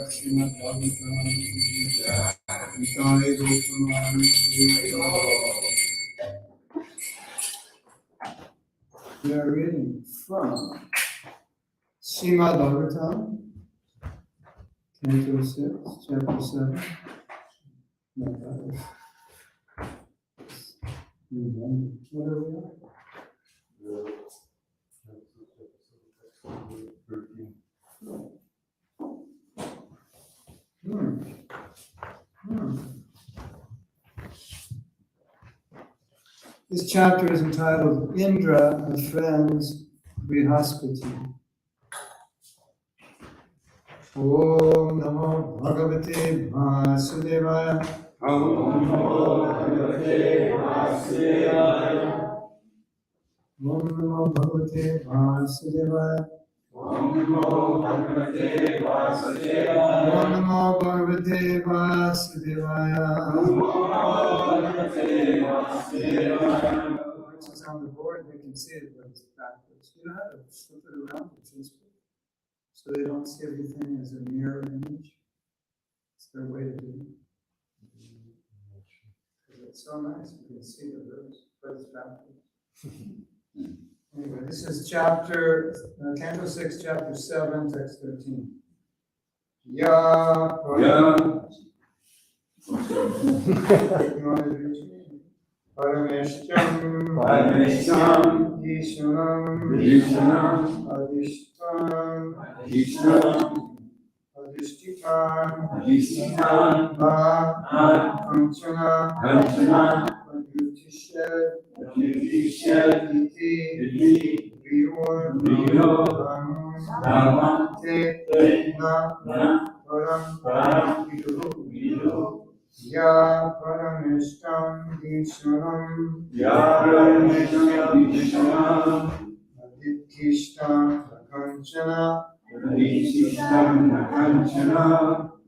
Srimad Bhagavatam. We are reading from Srimad Bhagavatam, Canto 6, Chapter 7. What are we on? 13. This chapter is entitled Indra, a Friend's Brihaspati. Om Namo Bhagavate Vasudevaya. Om Namo Bhagavate Vasudevaya. Om Namo Bhagavate Vasudevaya. Om Namo Bhagavate Vasudevaya. Om Namo Bhagavate Vasudevaya. Once it's on the board, they can see it, but it's backwards. You know how to flip it around with Facebook? So they don't see everything as a mirror image. It's their way to do it. It's so nice, you can see the verse, but it's backwards. Anyway, this is Canto 6, Chapter 7, Text 13. Parameshtam Ishanam Adishtitan Kanchana Adhyutished Iti Viyor Dhamante Na Param Vidu Ya Parameshtam Ishanam Aditishtan Kanchana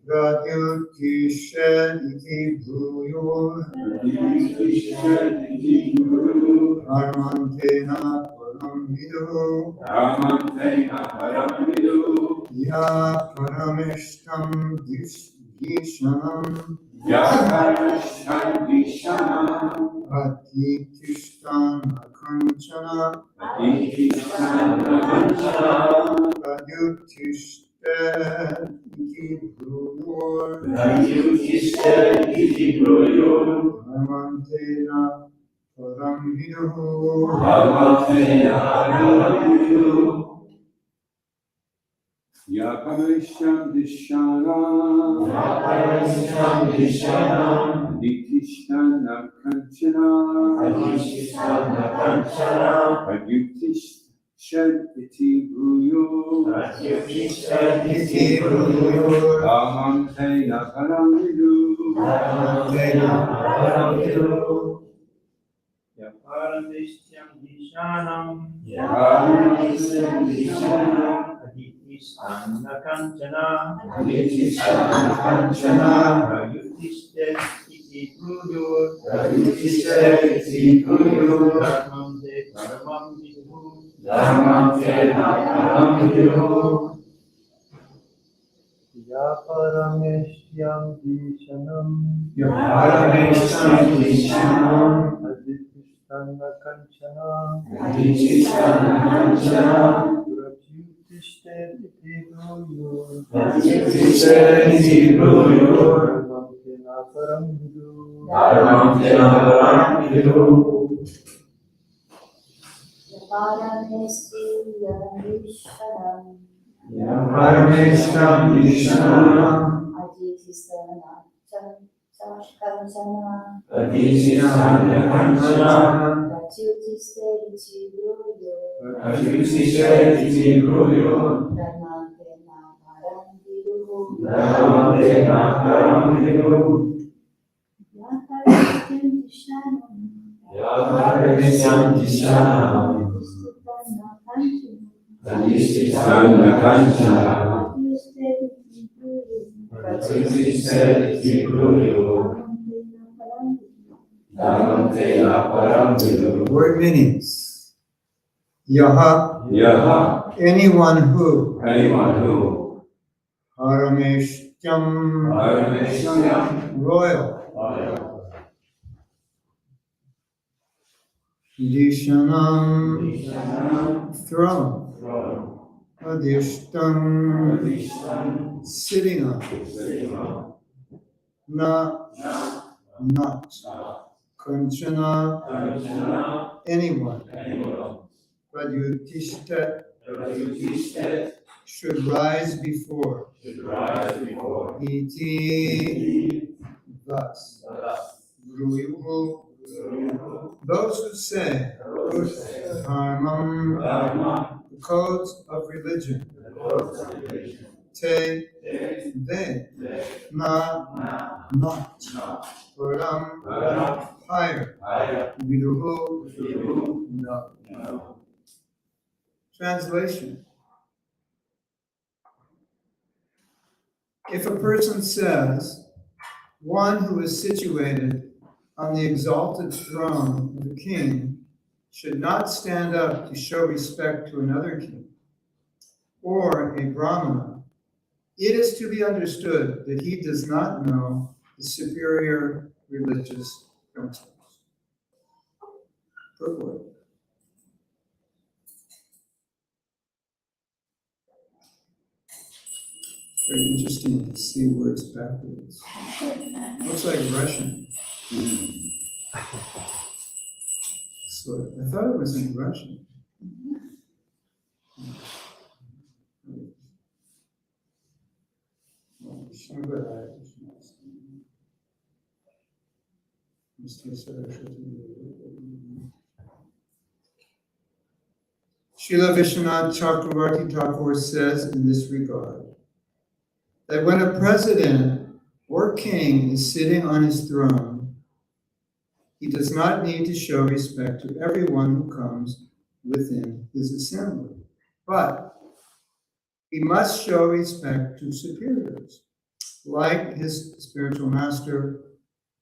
Pradyutished Iti Bhuyor Dharmantena Param Vidu Ya Parameshtam Ishanam Aditishtan Kanchana Pradyutished Iti Bhuyor Dharmantena Param Vidu Ya Parameshtam Dishanam Aditishthana Kanchana Pradyutished Iti Bhuyor Dhamantena Param Vidu Ya Parameshtam Dishanam Aditishthana Kanchana Pradyutished Iti Bhuyor Dharmante Paramam Vidu Ya Parameshtam Dishanam Aditishthana Kanchana Pradyutished Iti Bhuyor Dharmantena Param Vidu Parameshtam Ishanam Aditishthana Kanchana Pradyutished Iti Bhuyor Word meanings. Yaha, anyone who. Parameshtyam, royal. Dishanam, throne. Adishtam, sitting on. Not. Kanchana, anyone. Pradyutishta, should rise before. Iti, thus. Bruyuhu, those who say, Dharmam, the codes of religion. Te, they. Not. Param, higher. Viduhu, no. Translation. If a person says, one who is situated on the exalted throne of a king should not stand up to show respect to another king, or a Brahmana, it is to be understood that he does not know the superior religious principles. Purport. Very interesting to see words backwards. Looks like Russian. Sort of. I thought it was in Russian. Srila Vishwanath Chakravarti Thakur says in this regard that when a president or king is sitting on his throne, he does not need to show respect to everyone who comes within his assembly, but he must show respect to superiors, like his spiritual master,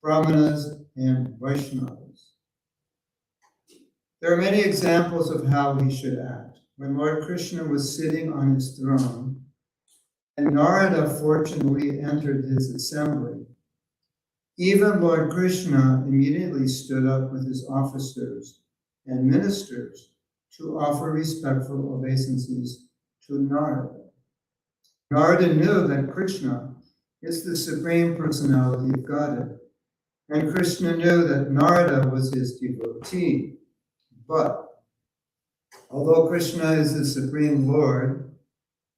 Brahmanas, and Vaishnavas. There are many examples of how he should act. When Lord Krishna was sitting on his throne, and Narada fortunately entered his assembly, even Lord Krishna immediately stood up with his officers and ministers to offer respectful obeisances to Narada. Narada knew that Krishna is the Supreme Personality of Godhead, and Krishna knew that Narada was his devotee. But although Krishna is the Supreme Lord,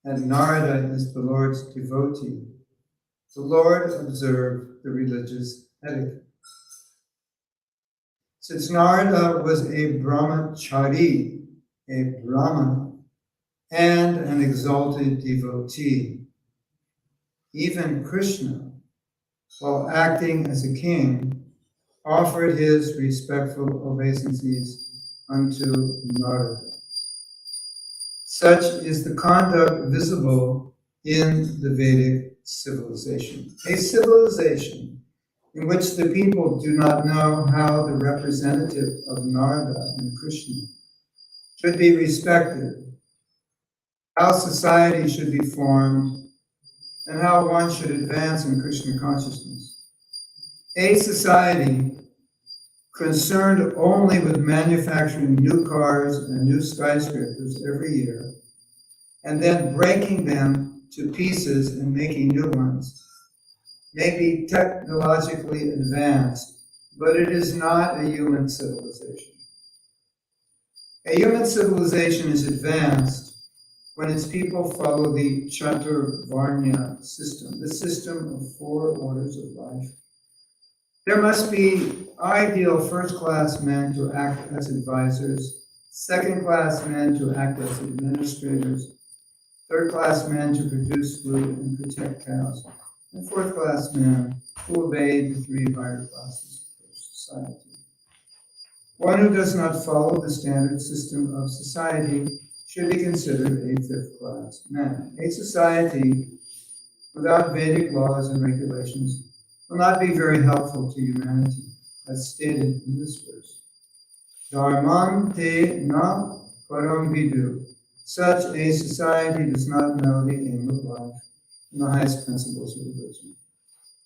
and Narada is the Lord's devotee, the Lord observed the religious etiquette. Since Narada was a brahmachari, a brahmana, and an exalted devotee, even Krishna, while acting as a king, offered his respectful obeisances unto Narada. Such is the conduct visible in the Vedic civilization. A civilization in which the people do not know how the representative of Narada and Krishna should be respected, how society should be formed, and how one should advance in Krishna consciousness. A society concerned only with manufacturing new cars and new skyscrapers every year, and then breaking them to pieces and making new ones, may be technologically advanced, but it is not a human civilization. A human civilization is advanced when its people follow the Chaturvarnya system, the system of 4 orders of life. There must be ideal first-class men to act as advisors, second-class men to act as administrators, Third-class men to produce food and protect cows, and fourth-class men who obey the three higher classes of society. One who does not follow the standard system of society should be considered a fifth-class man. A society without Vedic laws and regulations will not be very helpful to humanity, as stated in this verse. Dharman te na param vidu. Such a society does not know the aim of life and the highest principles of religion.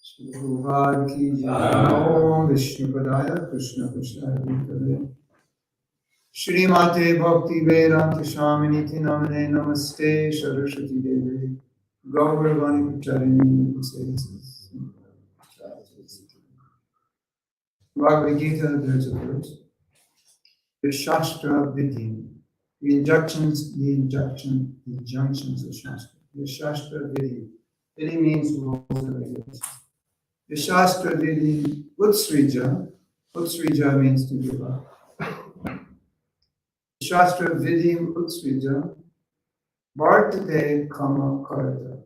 Shri Prabhupada ki jai. Om Vishnu Padaya Krishna Krishna Hare. Srimate Bhakti Vedanta Swaminiti Namane Namaste Saraswati Devi Gauravani Charini Bhagavad Gita, there's a verse. The Shastra Vidhi. The injunctions of Shastra. The Shastra Vidhi. Vidhi means rules and regulations. The Shastra Vidhi Utsrija. Utsrija means to give up. Shastra Vidhi Utsrija Bhartate Kama Karata.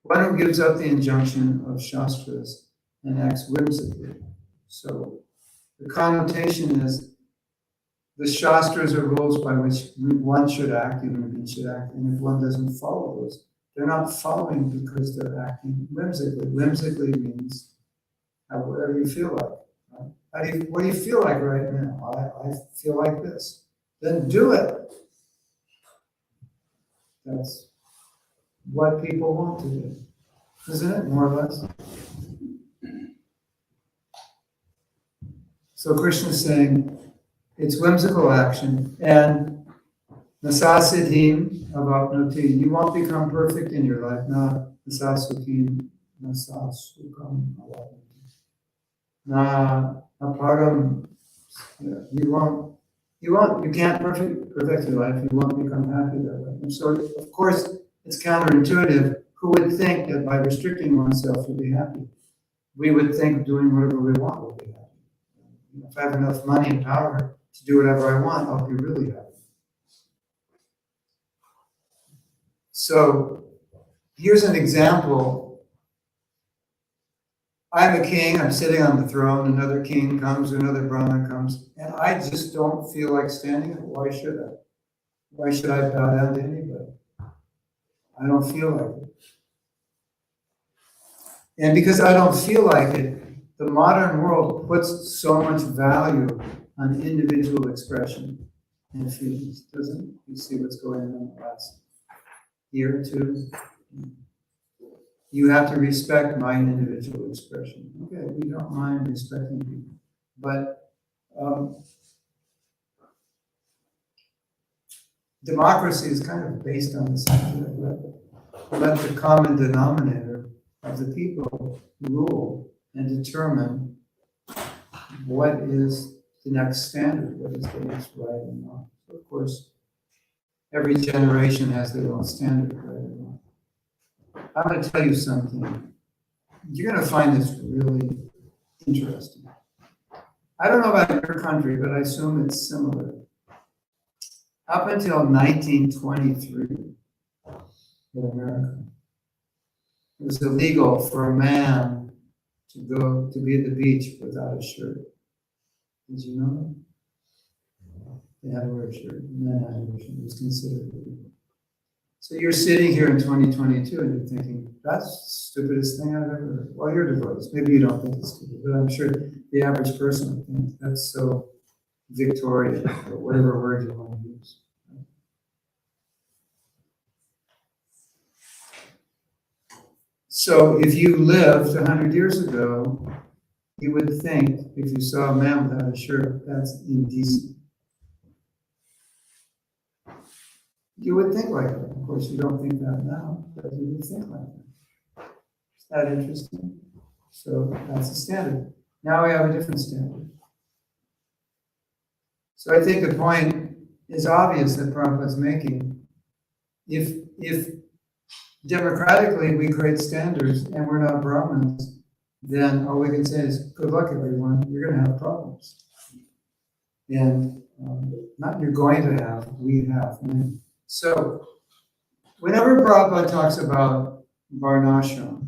One who gives up the injunction of Shastras and acts whimsically. So the connotation is the Shastras are rules by which one should act, even if he should act, and if one doesn't follow those, they're not following because they're acting whimsically. Whimsically means whatever you feel like. Right? What do you feel like right now? I feel like this. Then do it. That's what people want to do, isn't it? More or less. So Krishna is saying it's whimsical action, and nasasiddhim avapnoti. You won't become perfect in your life. Not nasasukam avapnoti. Na aparam. You can't perfect your life. You won't become happy that way. And so, of course, it's counterintuitive. Who would think that by restricting oneself you'll be happy? We would think doing whatever we want will be happy. If I have enough money and power to do whatever I want, I'll be really happy. So, here's an example. I'm a king, I'm sitting on the throne, another king comes, another Brahmin comes, and I just don't feel like standing up. Why should I? Why should I bow down to anybody? I don't feel like it. And because I don't feel like it, the modern world puts so much value on individual expression and feelings, doesn't it? You see what's going on the last year or two? You have to respect my individual expression. Okay, we don't mind respecting people. But democracy is kind of based on this idea that let the common denominator of the people rule and determine what is the next standard, what is the next right and wrong. So of course, every generation has their own standard, right and wrong. I'm going to tell you something. You're going to find this really interesting. I don't know about your country, but I assume it's similar. Up until 1923 in America, it was illegal for a man to be at the beach without a shirt. Did you know that? They had to wear a shirt. Men had to wear a shirt. It was considered illegal. So you're sitting here in 2022 and you're thinking, that's the stupidest thing I've ever heard. Well, you're divorced. Maybe you don't think it's stupid, but I'm sure the average person would think that's so Victorian, or whatever word you want to use. So if you lived 100 years ago, you would think, if you saw a man without a shirt, that's indecent. You would think like that. Of course, you don't think that now, but you would think like that. Is that interesting? So that's the standard. Now we have a different standard. So I think the point is obvious that Prabhupada's making. If democratically we create standards and we're not Brahmins, then all we can say is, good luck everyone, you're going to have problems. And not you're going to have, we have. So Whenever Prabhupada talks about varnashram,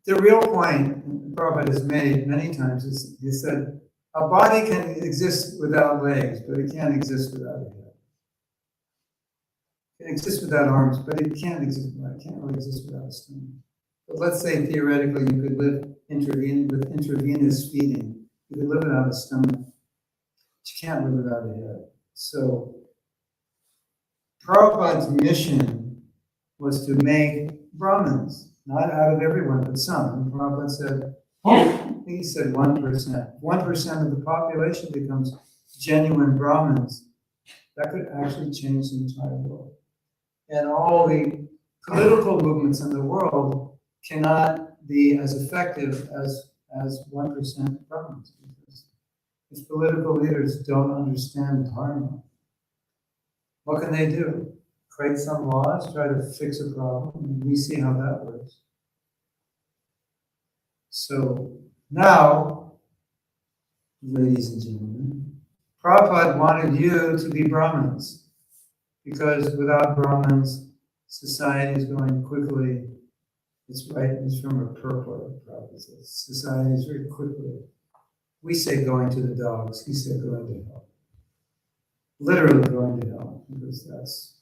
the real point Prabhupada has made many times is he said, a body can exist without legs, but it can't exist without a head. It can exist without arms, but it can't really exist without a stomach. But let's say theoretically you could live with intravenous feeding. You could live without a stomach, but you can't live without a head. So Prabhupada's mission was to make Brahmins, not out of everyone, but some. And Prabhupada said, he said 1%. 1% of the population becomes genuine Brahmins. That could actually change the entire world. And all the political movements in the world cannot be as effective as 1% Brahmins. Because if political leaders don't understand dharma, what can they do? Create some laws, try to fix a problem, and we see how that works. So now, ladies and gentlemen, Prabhupada wanted you to be Brahmins, because without Brahmins, society is going quickly. It's from a purport, Prabhupada says. Society is very quickly. We say going to the dogs, he said going to hell. Literally going to hell, because that's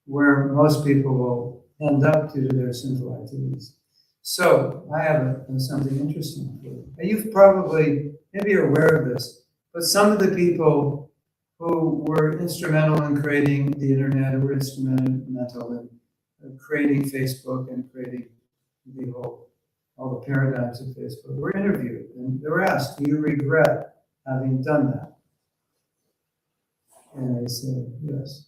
where most people will end up due to their sinful activities. So I have something interesting for you. And you've probably, maybe you're aware of this, but some of the people who were instrumental in creating the internet, who were instrumental in creating Facebook and creating all the paradigms of Facebook, were interviewed and they were asked, do you regret having done that? And they said, yes.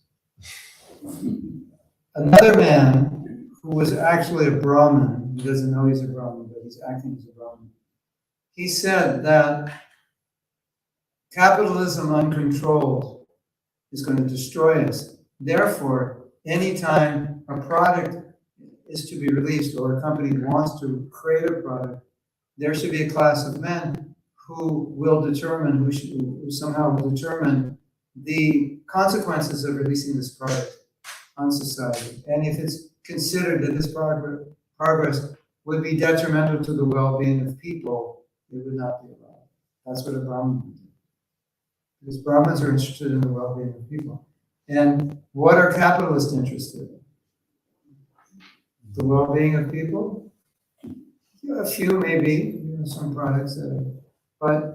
Another man who was actually a Brahmin, he doesn't know he's a Brahmin, but he's acting as a Brahmin. He said that capitalism uncontrolled is going to destroy us. Therefore, anytime a product is to be released or a company wants to create a product, there should be a class of men who will determine, who somehow will determine the consequences of releasing this product on society. And if it's considered that this progress would be detrimental to the well-being of people, it would not be allowed. That's what a Brahmin would do. Because Brahmins are interested in the well-being of people. And what are capitalists interested in? The well-being of people? A few maybe, some products that are, but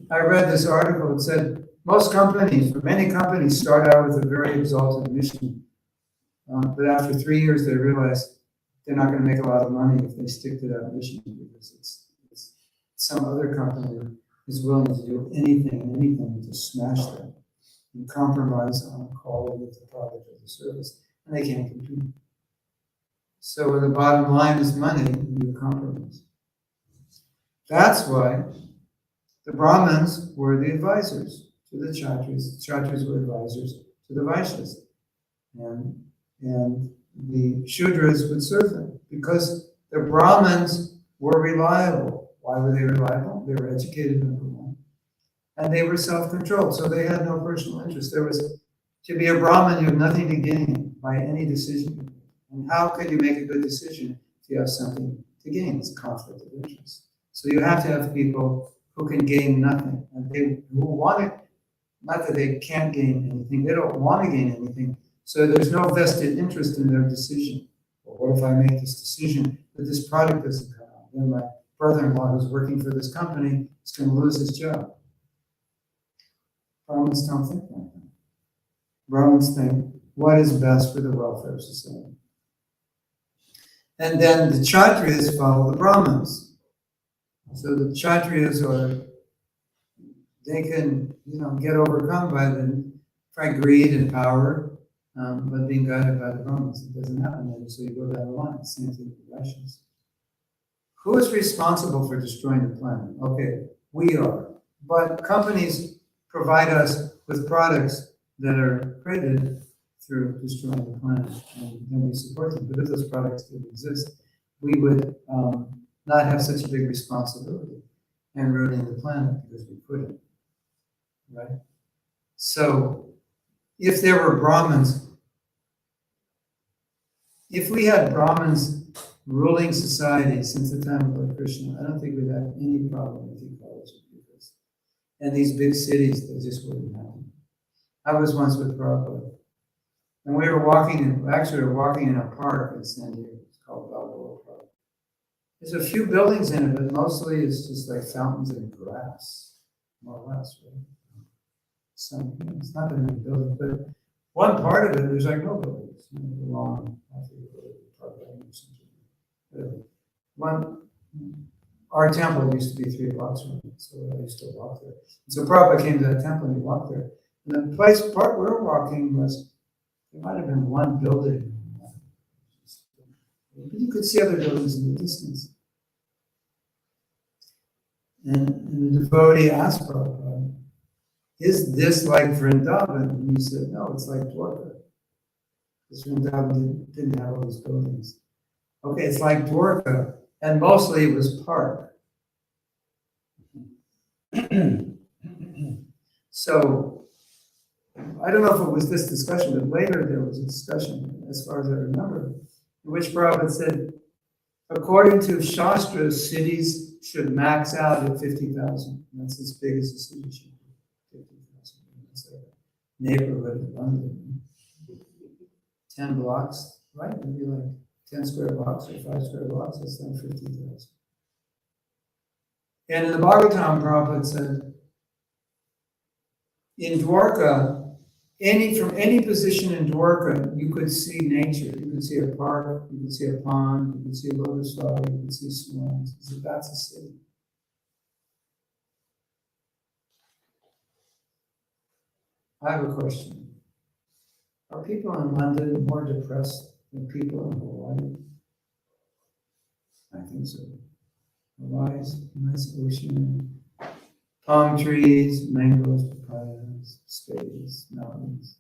I read this article, it said, many companies start out with a very exalted mission. But after 3 years, they realize they're not going to make a lot of money if they stick to that mission, because it's some other company is willing to do anything to smash that and compromise on the quality of the product or the service, and they can't compete. So when the bottom line is money, you compromise. That's why the Brahmins were the advisors to the Kshatris. The Kshatris were advisors to the Vaishyas. And the Shudras would serve them because the Brahmins were reliable. Why were they reliable? They were educated, number one. And they were self-controlled, so they had no personal interest. To be a Brahmin, you have nothing to gain by any decision. And how can you make a good decision if you have something to gain? It's a conflict of interest. So you have to have people who can gain nothing, and who want it. Not that they can't gain anything, they don't want to gain anything. So there's no vested interest in their decision. Well, what if I make this decision that this product doesn't come out? Then my brother-in-law who's working for this company is going to lose his job. Brahmins don't think like that. Brahmins think, what is best for the welfare of society? And then the Kshatriyas follow the Brahmins. So the Kshatriyas they can, get overcome by greed and power, but being guided by the Brahmins. It doesn't happen later, so you go down the line. Same thing with the Vaishyas. Who is responsible for destroying the planet? Okay, we are. But companies provide us with products that are created through destroying the planet, and then we support them. But if those products didn't exist, we would not have such a big responsibility in ruining the planet because we couldn't, right? So if there were Brahmins, if we had Brahmins ruling society since the time of Lord Krishna, I don't think we'd have any problem with ecology. And these big cities, they just wouldn't happen. I was once with Prabhupada, and we were walking in a park in San Diego. It's called Balboa Park. There's a few buildings in it, but mostly it's just like fountains and grass, more or less, right? It's not that many buildings, but one part of it, there's like no buildings. The lawn, I think, park or something. Our temple used to be 3 blocks from it, so I used to walk there. So Prabhupada came to that temple and he walked there. And the part we were walking was, there might have been one building. But you could see other buildings in the distance. And the devotee asked Prabhupada, is this like Vrindavan? And he said, no, it's like Dwarka. Because Vrindavan didn't have all these buildings. Okay, it's like Dwarka, and mostly it was park. So, I don't know if it was this discussion, but later there was a discussion, as far as I remember, in which Prabhupada said, according to Shastra, cities should max out at 50,000. That's as big as a city should be, 50,000. That's a neighborhood in London. 10 blocks, right? It'd be like 10 square blocks or 5 square blocks, that's like 50,000. And in the Bhagavatam, Prabhupada said, in Dwarka, from any position in Dwarka, you could see nature. You could see a park, you could see a pond, you could see a lotus flower, you could see swans. So that's a city. I have a question. Are people in London more depressed than people in Hawaii? I think so. Hawaii's nice ocean, palm trees, mangoes, papayas, spades, mountains.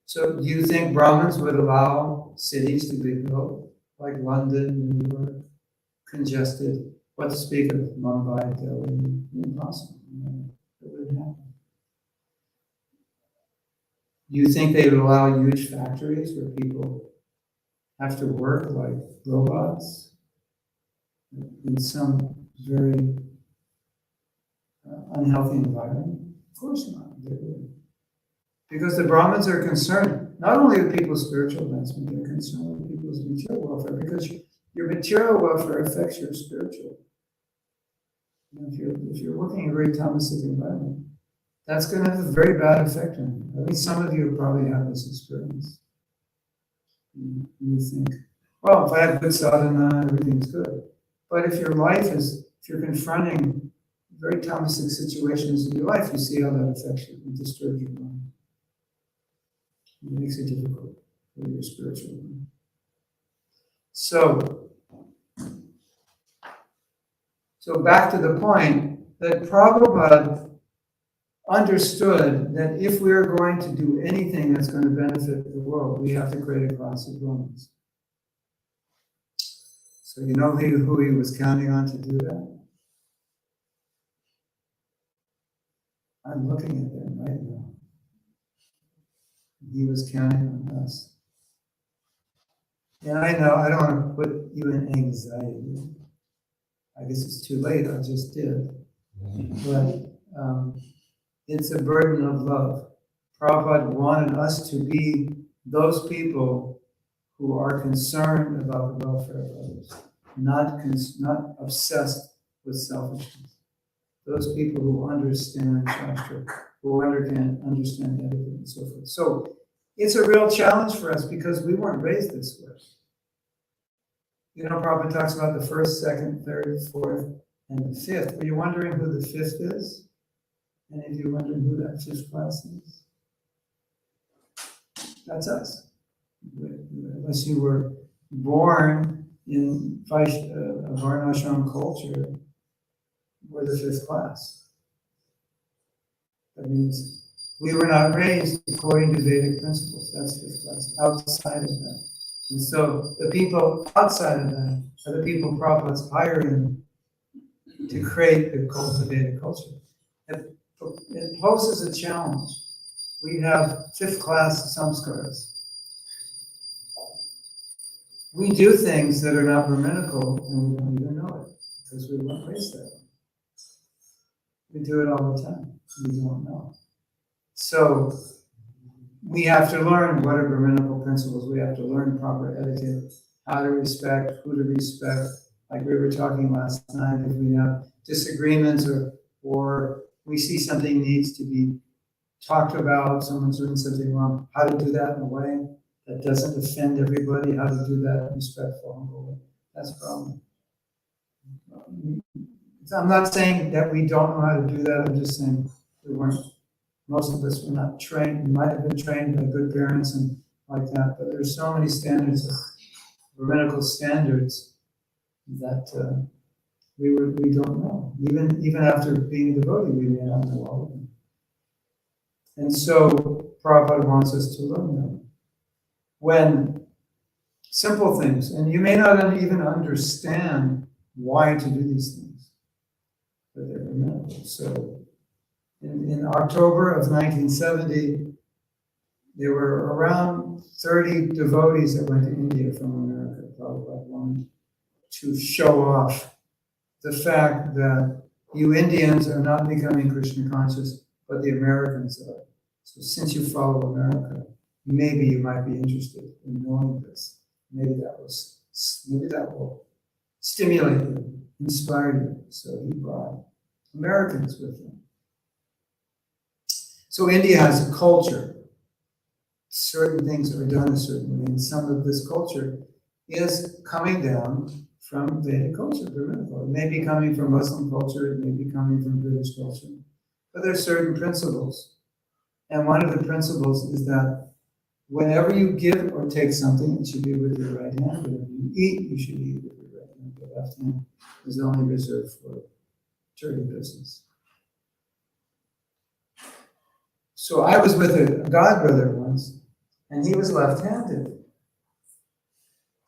So do you think Brahmins would allow cities to be built like London, New York, congested? What to speak of Mumbai, Delhi? Impossible. It wouldn't happen. Do you think they would allow huge factories where people have to work like robots in some very unhealthy environment? Of course not. They wouldn't. Because the Brahmins are concerned not only with people's spiritual advancement, they're concerned with people's material welfare, because your material welfare affects your spiritual. If you're working in a very tamasic environment, that's going to have a very bad effect on you. At least some of you probably have this experience. You think, well, if I have good sadhana, everything's good. But if you're confronting very tamasic situations in your life, you see how that affects you and disturbs your mind. It makes it difficult for your spiritual mind. So back to the point that Prabhupada understood that if we're going to do anything that's going to benefit the world, we have to create a class of Brahmins. So you know who he was counting on to do that? I'm looking at them right now. He was counting on us. And I know I don't want to put you in anxiety. I guess it's too late, I just did. But it's a burden of love. Prabhupada wanted us to be those people who are concerned about the welfare of others, not obsessed with selfishness. Those people who understand Shastra, who understand everything and so forth. So it's a real challenge for us because we weren't raised this way. You know, Prabhupada talks about the first, second, third, fourth, and the fifth. Are you wondering who the fifth is? Any of you wondering who that fifth class is? That's us. Unless you were born in a Varnashram culture, we're the fifth class. That means we were not raised according to Vedic principles. That's fifth class. Outside of that. And so the people outside of that are the people Prabhupada's hiring to create the cultivated culture. And it poses a challenge. We have 5th class samskaras. We do things that are not Brahminical and we don't even know it because we weren't raised that way. We do it all the time. We don't know. So we have to learn what are Brahminical principles. We have to learn proper etiquette, how to respect, who to respect. Like we were talking last night, if we have disagreements or we see something needs to be talked about, someone's doing something wrong, how to do that in a way that doesn't offend everybody, how to do that in a respectful, humble way. That's a problem. I'm not saying that we don't know how to do that, I'm just saying most of us were not trained. We might have been trained by good parents and like that, but there's so many standards, Brahminical standards, that we don't know. Even after being a devotee, we may not know all of them. And so Prabhupada wants us to learn them. When simple things, and you may not even understand why to do these things, but they're Brahminical. So in October of 1970, there were around 30 devotees that went to India from America. Prabhupada wanted to show off the fact that you Indians are not becoming Krishna conscious, but the Americans are. So since you follow America, maybe you might be interested in knowing this. Maybe that will stimulate you, inspire you. So he brought Americans with him. So India has a culture. Certain things are done a certain way, and some of this culture is coming down from Vedic culture, Brahminical. It may be coming from Muslim culture, it may be coming from British culture, but there are certain principles. And one of the principles is that whenever you give or take something, it should be with your right hand. Whenever you eat, you should eat with your right hand. The left hand is only reserved for dirty business. So I was with a godbrother once, and he was left-handed.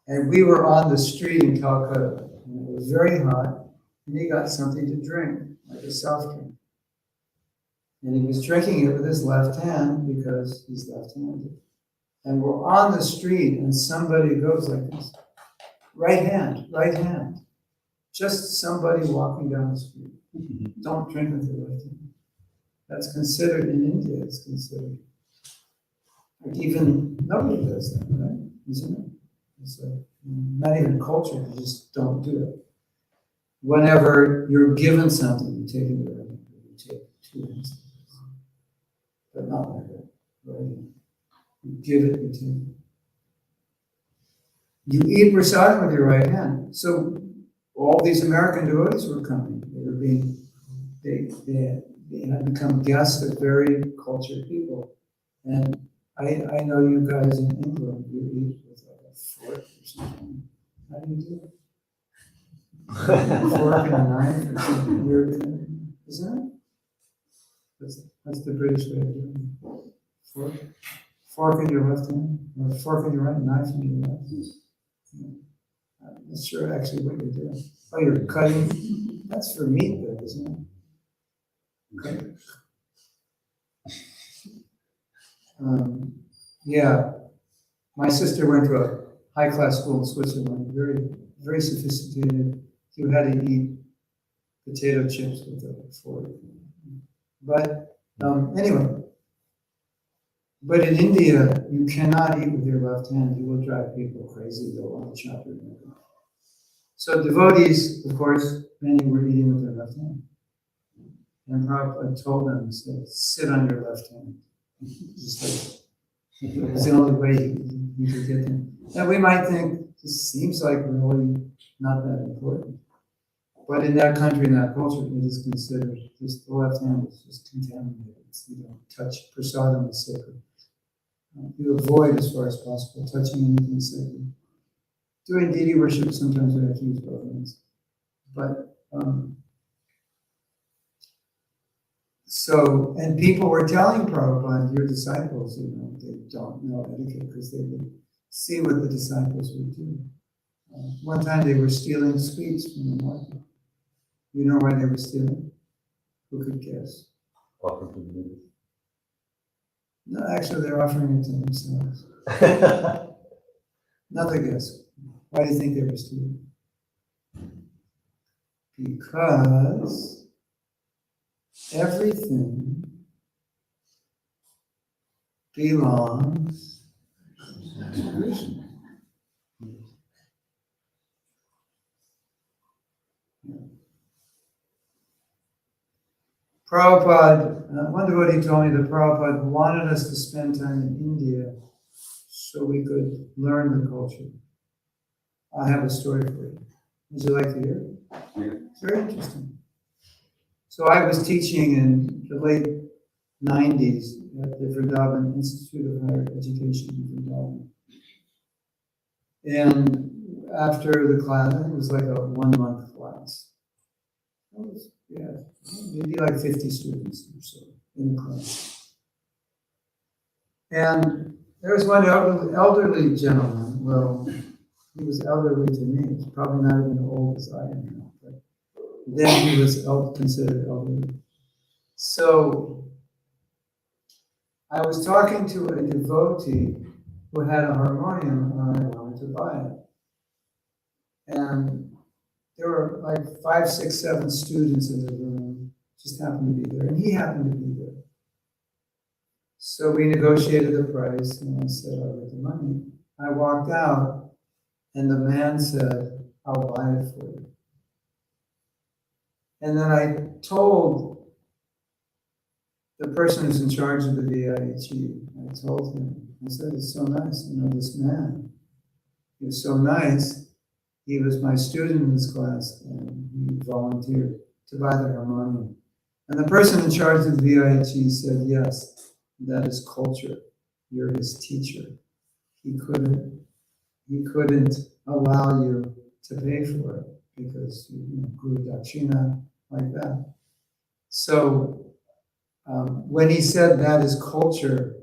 And we were on the street in Calcutta, and it was very hot, and he got something to drink, like a soft drink. And he was drinking it with his left hand because he's left-handed. And we're on the street, and somebody goes like this. Right hand. Just somebody walking down the street. Don't drink with your left hand. That's considered, in India, it's considered. Like even, nobody does that, right? Isn't it? It's like, not even culture, you just don't do it. Whenever you're given something, you take it with your right hand, you take 2 hands. But not like that, right? You give it, you take it. You eat prasadam with your right hand. So all these American devotees were coming. They had become guests of very cultured people. And I know you guys in England, you eat with like a fork or something. How do you do it? A fork and a knife or something weird thing, isn't it? That's the British way of doing it. Fork in your left hand, or fork in your right, knife in your left. Yeah. I'm not sure actually what you're doing. Oh, you're cutting. That's for meat, though, isn't it? Okay. Yeah, my sister went to a high-class school in Switzerland, very, very sophisticated. You had to eat potato chips with a fork. But anyway, but in India, you cannot eat with your left hand. You will drive people crazy. They'll want to chop your neck off. So devotees, of course, many were eating with their left hand. And Prabhupada told them, he said, sit on your left hand. Just like, it was the only way you could get them. And we might think, this seems like really not that important. But in that country, in that culture, it is considered, just the left hand is just contaminated. You don't touch, prasadam is sacred. You avoid as far as possible touching anything sacred. Doing deity worship, sometimes we have to use both hands. But, so, and people were telling Prabhupada, your disciples, they don't know etiquette because they would see what the disciples would do. One time they were stealing sweets from the market. You know why they were stealing? Who could guess? offer to the Buddhists? No, actually, they're offering it to themselves. Nothing else. Why do you think they were stealing? Because everything belongs to Krishna. Prabhupada, one devotee told me that Prabhupada wanted us to spend time in India so we could learn the culture. I have a story for you. Would you like to hear it? Yeah. It's very interesting. So I was teaching in the late 90s at the Vrindavan Institute of Higher Education in Vrindavan. And after the class, I think it was like a 1-month class. It was, maybe like 50 students or so in the class. And there was one elderly gentleman. Well, he was elderly to me. He's probably not even as old as I am now, but then he was considered elderly. So I was talking to a devotee who had a harmonium and I wanted to buy it. And there were like 5, 6, 7 students in the room, just happened to be there, and he happened to be there. So we negotiated the price, and I said, I'll get the money. I walked out, and the man said, I'll buy it for you. And then I told the person who's in charge of the VIHE, I told him, I said, it's so nice, this man, he was so nice. He was my student in this class, and he volunteered to buy the harmonium. And the person in charge of the VIHE said, yes, that is culture. You're his teacher. He couldn't allow you to pay for it because you grew dakshina like that. So when he said that is culture,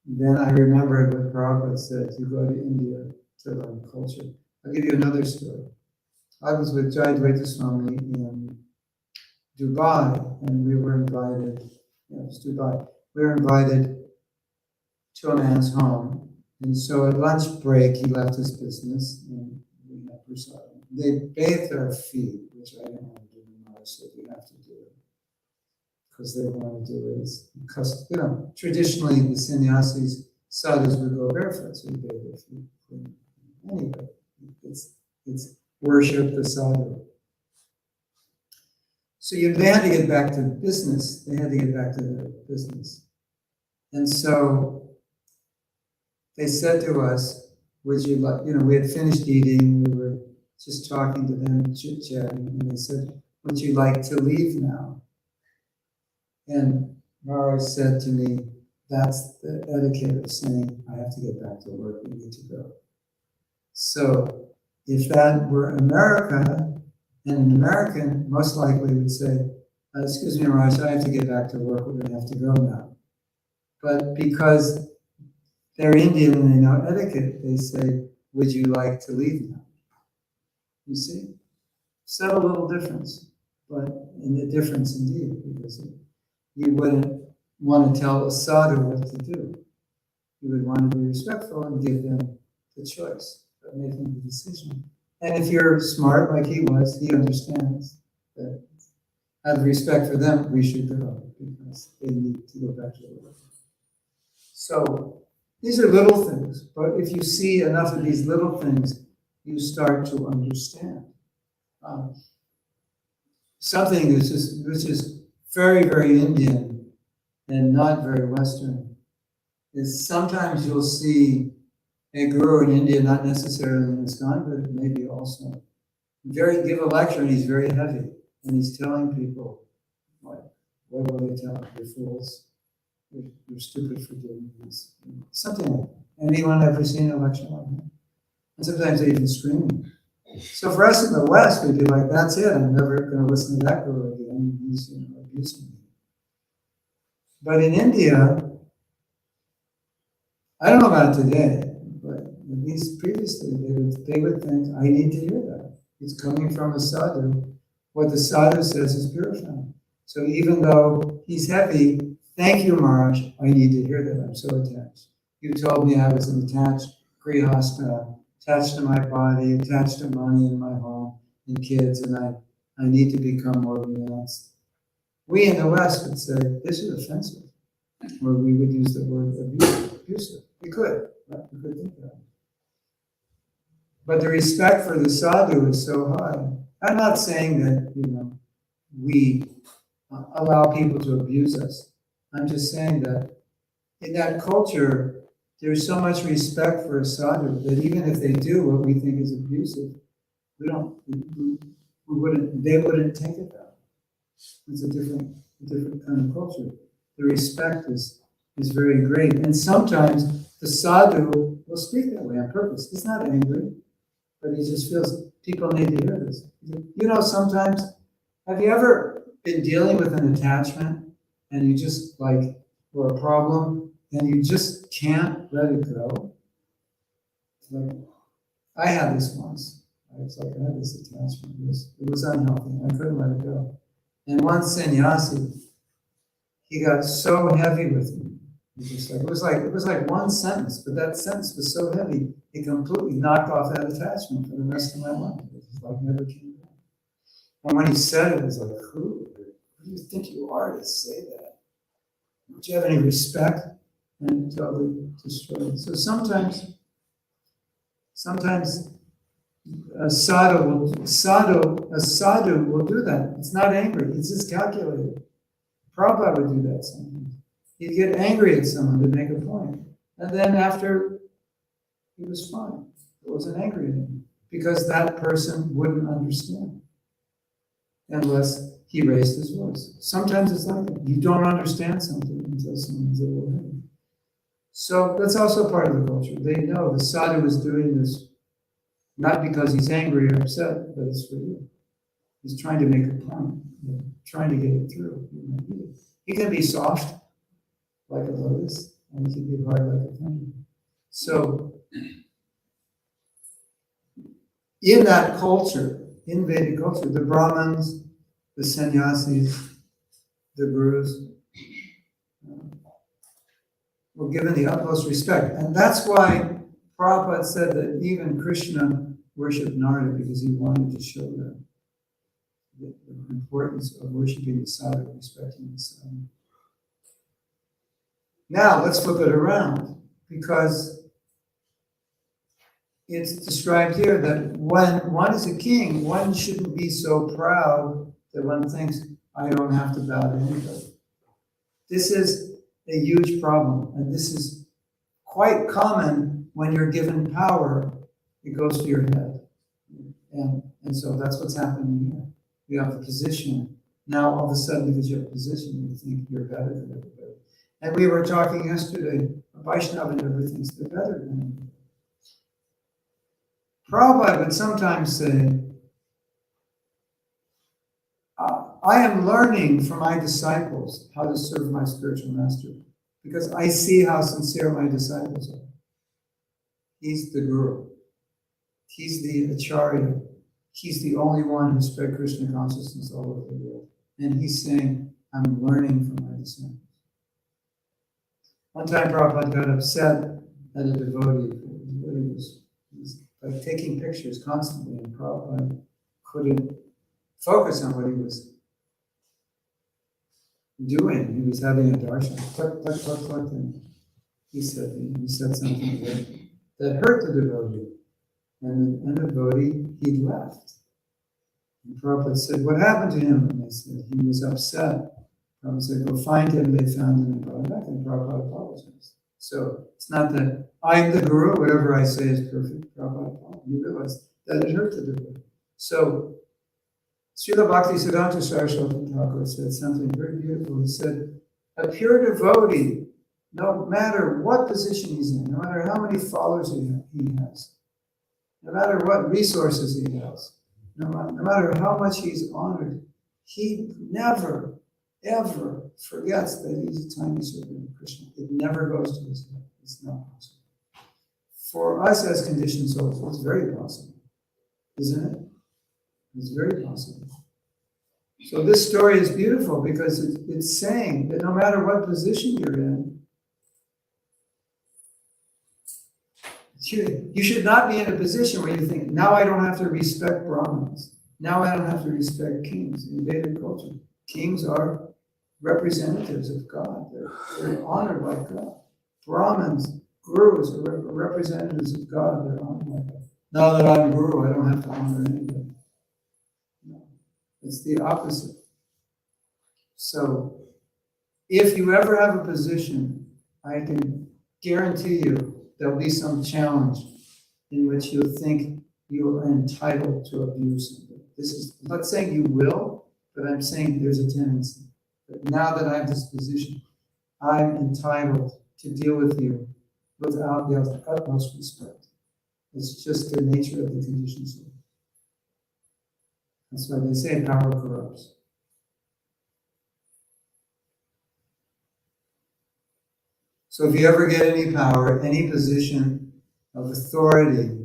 then I remembered what Prabhupada said, you go to India to learn culture. I'll give you another story. I was with Jayadvaita Swami in Dubai, and we were invited, it was Dubai, we were invited to a man's home. And so at lunch break, he left his business, and we had prasadam. They bathed our feet, which I didn't want to do anymore. I said, we have to do it. Because they want to do it as, traditionally the sannyasis, sadhus would go barefoot, so you bathe their feet clean. Anyway, it's worship the sadhu. So they had to get back to business. They had to get back to their business. And so they said to us, would you like, we had finished eating, we were just talking to them, chit-chatting, and they said, would you like to leave now? And Maharaj said to me, that's the etiquette of saying, I have to get back to work, we need to go. So if that were America, and an American most likely would say, excuse me, Maharaj, I have to get back to work, we're going to have to go now. But because they're Indian and they know etiquette, they say, would you like to leave now? You see? Subtle little difference, but in the difference indeed, because you wouldn't want to tell a sadhu what to do. You would want to be respectful and give them the choice of making the decision. And if you're smart like he was, he understands that out of respect for them, we should go because they need to go back to work. So these are little things, but if you see enough of these little things, you start to understand. Something which is very, very Indian and not very Western is sometimes you'll see a guru in India, not necessarily in ISKCON, but maybe also, give a lecture and he's very heavy, and he's telling people, like, what will they tell them? You're fools. You're stupid for doing this. Something like that. Anyone ever seen a lecture like that? And sometimes they even scream. So for us in the West, we'd be like, that's it. I'm never going to listen to that guru again. He's abusing me. But in India, I don't know about today, but at least previously, they would think, I need to hear that. It's coming from a sadhu. What the sadhu says is purifying. So even though he's heavy. Thank you, Maharaj. I need to hear that. I'm so attached. You told me I was an attached grihasta, attached to my body, attached to money in my home and kids, and I need to become more relaxed. We in the West would say, this is offensive. Or we would use the word abusive. We could, right? We could think that. But the respect for the sadhu is so high. I'm not saying that, we allow people to abuse us. I'm just saying that in that culture, there's so much respect for a sadhu that even if they do what we think is abusive, they wouldn't take it that way. It's a different kind of culture. The respect is very great. And sometimes the sadhu will speak that way on purpose. He's not angry, but he just feels people need to hear this. Sometimes, have you ever been dealing with an attachment and you just or a problem and you just can't let it go? It's like, I had this once. It's like I had this attachment. It was unhealthy. I couldn't let it go. And one sannyasi, he got so heavy with me. It was like one sentence, but that sentence was so heavy, it completely knocked off that attachment for the rest of my life. It was like never came back. And when he said it, it was like, who do you think you are to say that? Don't you have any respect? And totally destroyed. So sometimes a sadhu will do that. It's not angry, it's just calculated. Prabhupada would do that sometimes. He'd get angry at someone to make a point. And then after, he was fine. He wasn't angry at him. Because that person wouldn't understand. Unless he raised his voice. Sometimes it's like that. You don't understand something until someone's a little heavy. So that's also part of the culture. They know the sadhu is doing this not because he's angry or upset, but it's for you. He's trying to make a point, trying to get it through. He can be soft, like a lotus, and he can be hard like a thunder. So, in that culture, in Vedic culture, the Brahmins, the sannyasis, the gurus, were given the utmost respect. And that's why Prabhupada said that even Krishna worshipped Narada, because he wanted to show them the importance of worshiping the sadhu, respecting the sadhu. Now, let's flip it around, because it's described here that when one is a king, one shouldn't be so proud that one thinks, I don't have to bow to anybody. This is a huge problem, and this is quite common when you're given power, it goes to your head. And so that's what's happening here. You have the position. Now, all of a sudden, because you have a position, you think you're better than everybody. And we were talking yesterday, Vaishnava never thinks they're better than anybody. Prabhupada would sometimes say, I am learning from my disciples how to serve my spiritual master, because I see how sincere my disciples are. He's the guru. He's the acharya. He's the only one who spread Krishna consciousness all over the world. And he's saying, I'm learning from my disciples. One time Prabhupada got upset at a devotee who was like taking pictures constantly, and Prabhupada couldn't focus on what he was doing. He was having a darshan. Click, click, click, click, and he said something that hurt the devotee. And the devotee, he left. And Prabhupada said, what happened to him? And they said, he was upset. Prabhupada said, go find him. They found him and brought him back, and Prabhupada apologized. So it's not that I'm the guru, whatever I say is perfect. Prabhupada apologized. You realize that it hurt the devotee. So Srila Bhaktisiddhanta Saraswati Thakur said something very beautiful. He said, a pure devotee, no matter what position he's in, no matter how many followers he has, no matter what resources he has, no matter how much he's honored, he never, ever forgets that he's a tiny servant of Krishna. It never goes to his head. It's not possible. For us as conditioned souls, it's very possible, isn't it? It's very possible. So this story is beautiful because it's saying that no matter what position you're in, you should not be in a position where you think, now I don't have to respect Brahmins. Now I don't have to respect kings. In Vedic culture, kings are representatives of God. They're honored by God. Brahmins, gurus are representatives of God. They're honored by God. Now that I'm guru, I don't have to honor anybody. No, it's the opposite. So if you ever have a position, I can guarantee you there'll be some challenge in which you'll think you are entitled to abuse something. I'm not saying you will, but I'm saying there's a tendency. But now that I have this position, I'm entitled to deal with you without the utmost respect. It's just the nature of the conditions. That's why they say power corrupts. So if you ever get any power, any position of authority,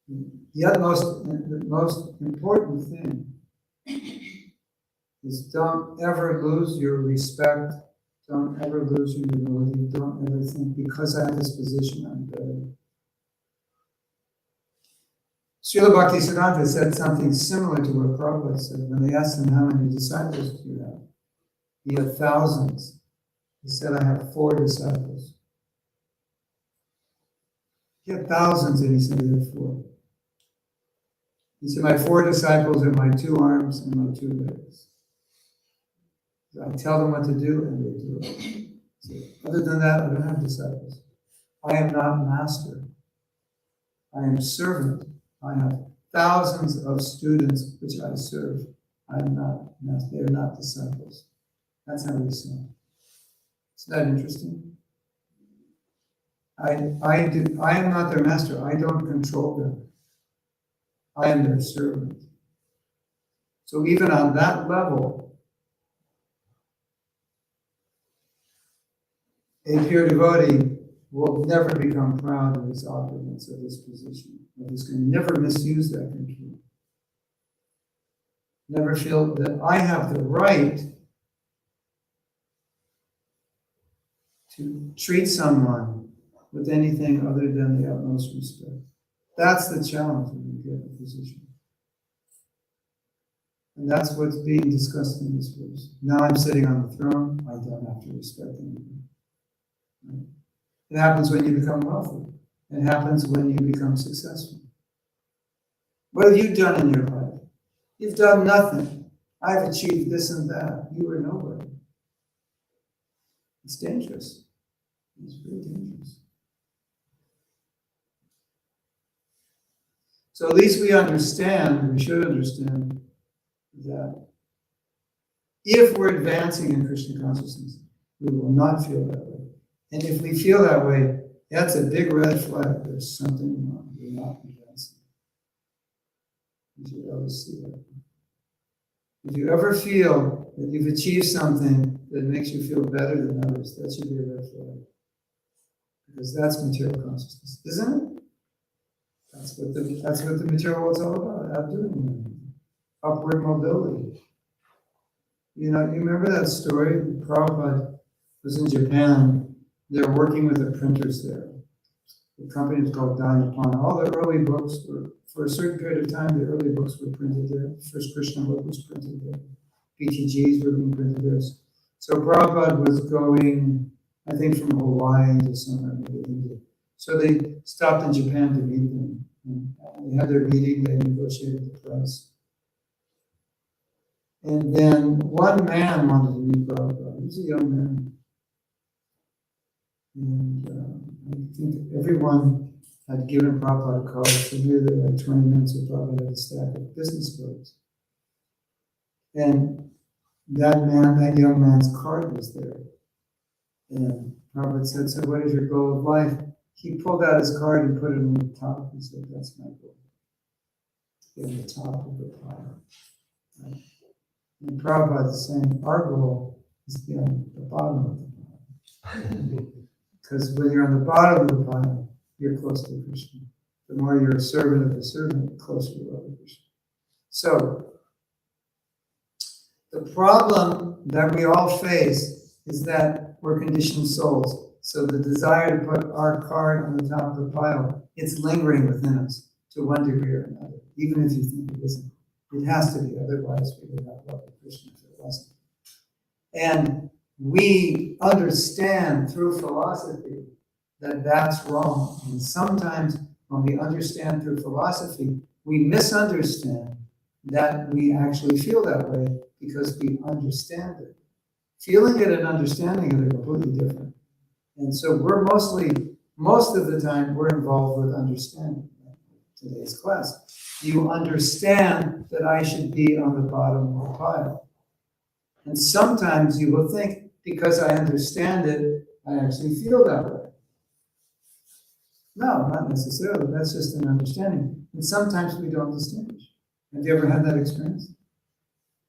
the most important thing is don't ever lose your respect, don't ever lose your humility, don't ever think, because I have this position, I'm better. Srila Bhaktisiddhanta said something similar to what Prabhupada said when they asked him how many disciples do you have. He had thousands. He said, I have 4 disciples. He had thousands, and he said, he had 4. He said, my 4 disciples are my 2 arms and my 2 legs. I tell them what to do, and they do it. So, other than that, I don't have disciples. I am not master. I am servant. I have thousands of students which I serve. I am not master. They are not disciples. That's how he saw it. Isn't that interesting? I am not their master. I don't control them. I am their servant. So even on that level, a pure devotee will never become proud of his opulence, of his position. He's going to never misuse that control. Never feel that I have the right to treat someone with anything other than the utmost respect. That's the challenge when you get a position. And that's what's being discussed in this verse. Now I'm sitting on the throne, I don't have to respect anyone. Right? It happens when you become wealthy. It happens when you become successful. What have you done in your life? You've done nothing. I've achieved this and that. You are nobody. It's dangerous. It's very dangerous. So at least we understand, we should understand, that if we're advancing in Krishna consciousness, we will not feel that way. And if we feel that way, that's a big red flag. There's something wrong. We're not advancing. You should always see that. If you ever feel that you've achieved something that makes you feel better than others, that should be a red flag. Because that's material consciousness, isn't it? That's what the material world's all about, outdoing upward mobility. You know, you remember that story? Prabhupada was in Japan. They were working with the printers there. The company was called Dynapon. All the early books were, for a certain period of time, the early books were printed there. The first Krishna book was printed there. BTGs were being printed there. So Prabhupada was going, I think, from Hawaii to somewhere, maybe India. So they stopped in Japan to meet them. And they had their meeting, they negotiated the price. And then one man wanted to meet Prabhupada. He was a young man. And I think everyone had given Prabhupada a card, so maybe there were like 20 minutes of Prabhupada had a stack of business cards. And that young man's card was there. And Prabhupada said, so what is your goal of life? He pulled out his card and put it on the top. He said, that's my goal. Get on the top of the pile. Right? And Prabhupada is saying, our goal is to be on the bottom of the pile. Because when you're on the bottom of the pile, you're close to Krishna. The more you're a servant of the servant, the closer you are to Krishna. So, The problem that we all face is that we're conditioned souls. So the desire to put our card on the top of the pile, it's lingering within us to one degree or another, even if you think it isn't. It has to be, otherwise we would not love Krishna if it wasn't. And we understand through philosophy that that's wrong. And sometimes when we understand through philosophy, we misunderstand that we actually feel that way because we understand it. Feeling it and understanding it are completely different. And so we're most of the time, we're involved with understanding. Today's class. You understand that I should be on the bottom of the pile. And sometimes you will think, because I understand it, I actually feel that way. No, not necessarily. That's just an understanding. And sometimes we don't distinguish. Have you ever had that experience?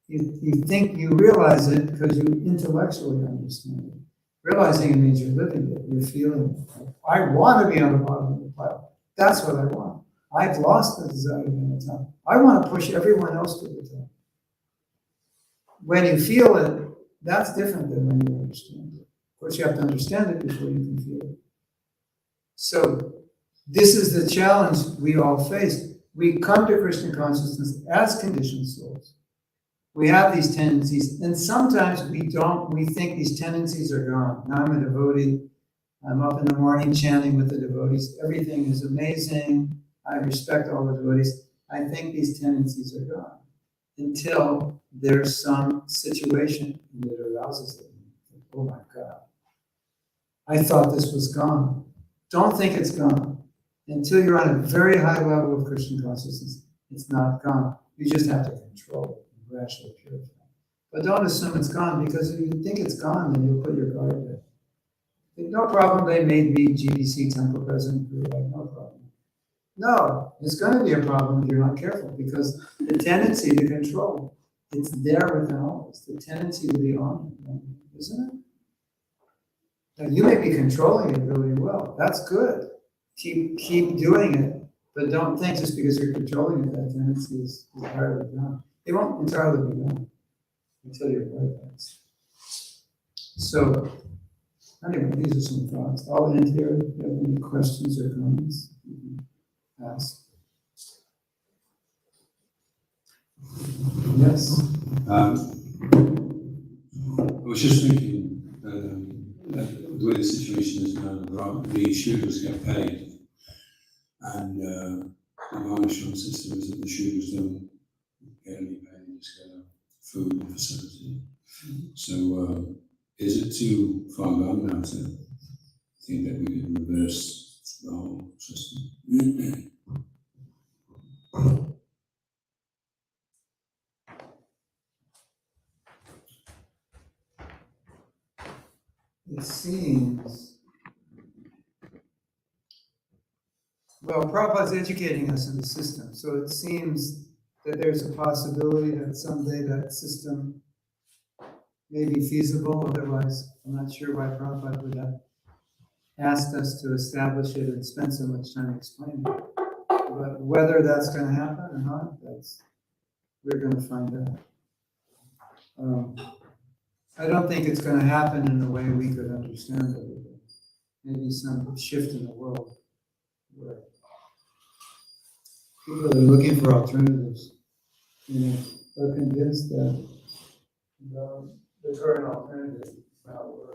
You think you realize it because you intellectually understand it. Realizing it means you're living it, you're feeling it. I want to be on the bottom of the pile. That's what I want. I've lost the desire to be on the top. I want to push everyone else to the top. When you feel it, that's different than when you understand it. Of course, you have to understand it before you can feel it. So, this is the challenge we all face. We come to Krishna consciousness as conditioned souls. We have these tendencies, and sometimes we don't, we think these tendencies are gone. Now I'm a devotee, I'm up in the morning chanting with the devotees, everything is amazing, I respect all the devotees. I think these tendencies are gone until there's some situation that arouses it. Oh my God, I thought this was gone. Don't think it's gone. Until you're on a very high level of Krishna consciousness, it's not gone. You just have to control it. Gradually purify. But don't assume it's gone, because if you think it's gone, then you'll put your guard there. No problem, they made me GBC temple president. You're like, no problem. No, it's going to be a problem if you're not careful, because the tendency to control, it's there within all of us. The tendency to be on it, isn't it? Now, you may be controlling it really well. That's good. Keep doing it, but don't think just because you're controlling it, that tendency is entirely gone. It won't entirely be gone until you're right. So, anyway, these are some thoughts. I'll end here. If you have any questions or comments, you can ask. Yes? I was just thinking that the way the situation is now, the Shudras get paid, and the Varnashram system is that the Shudras don't get any pay, they just get a food and facility. So is it too far gone now to think that we can reverse the whole system? It seems, well, Prabhupada's educating us in the system, so it seems that there's a possibility that someday that system may be feasible. Otherwise, I'm not sure why Prabhupada would have asked us to establish it and spend so much time explaining it. But whether that's going to happen or not, we're going to find out. I don't think it's going to happen in the way we could understand it. Maybe some shift in the world where people are looking for alternatives, are convinced that the current alternative is not work.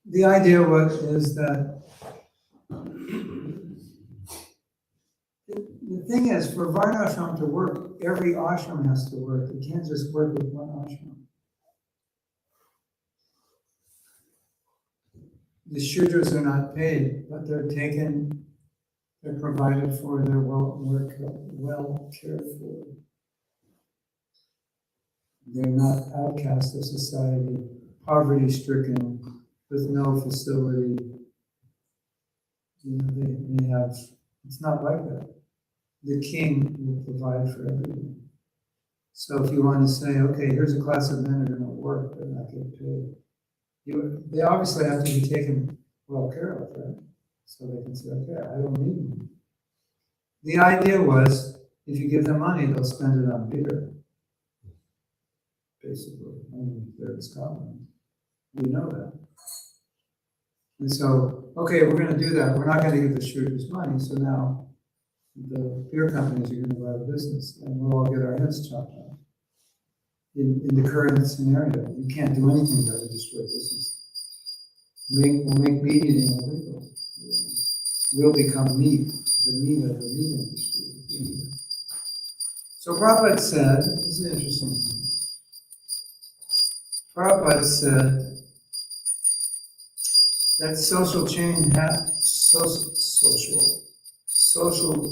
The idea is that the thing is, for Varnashram to work, every ashram has to work. You can't just work with one ashram. The Shudras are not paid, but they're provided for, they're well cared for. They're not outcasts of society, poverty stricken, with no facility. They have, it's not like that. The king will provide for everyone. So if you want to say, okay, here's a class of men who are going to work but not get paid, they obviously have to be taken well care of, right? So they can say, okay, I don't need them. The idea was, if you give them money, they'll spend it on beer. Basically, I mean, they're in Scotland. We know that. And so, okay, we're going to do that. We're not going to give the shooters money, so now the beer companies are going to go out of business, and we'll all get our heads chopped off. In the current scenario, you can't do anything that would destroy business. We'll make meat eating illegal. We'll become meat, the meat of the meat industry. So Prabhupada said, this is an interesting thing. Prabhupada said that social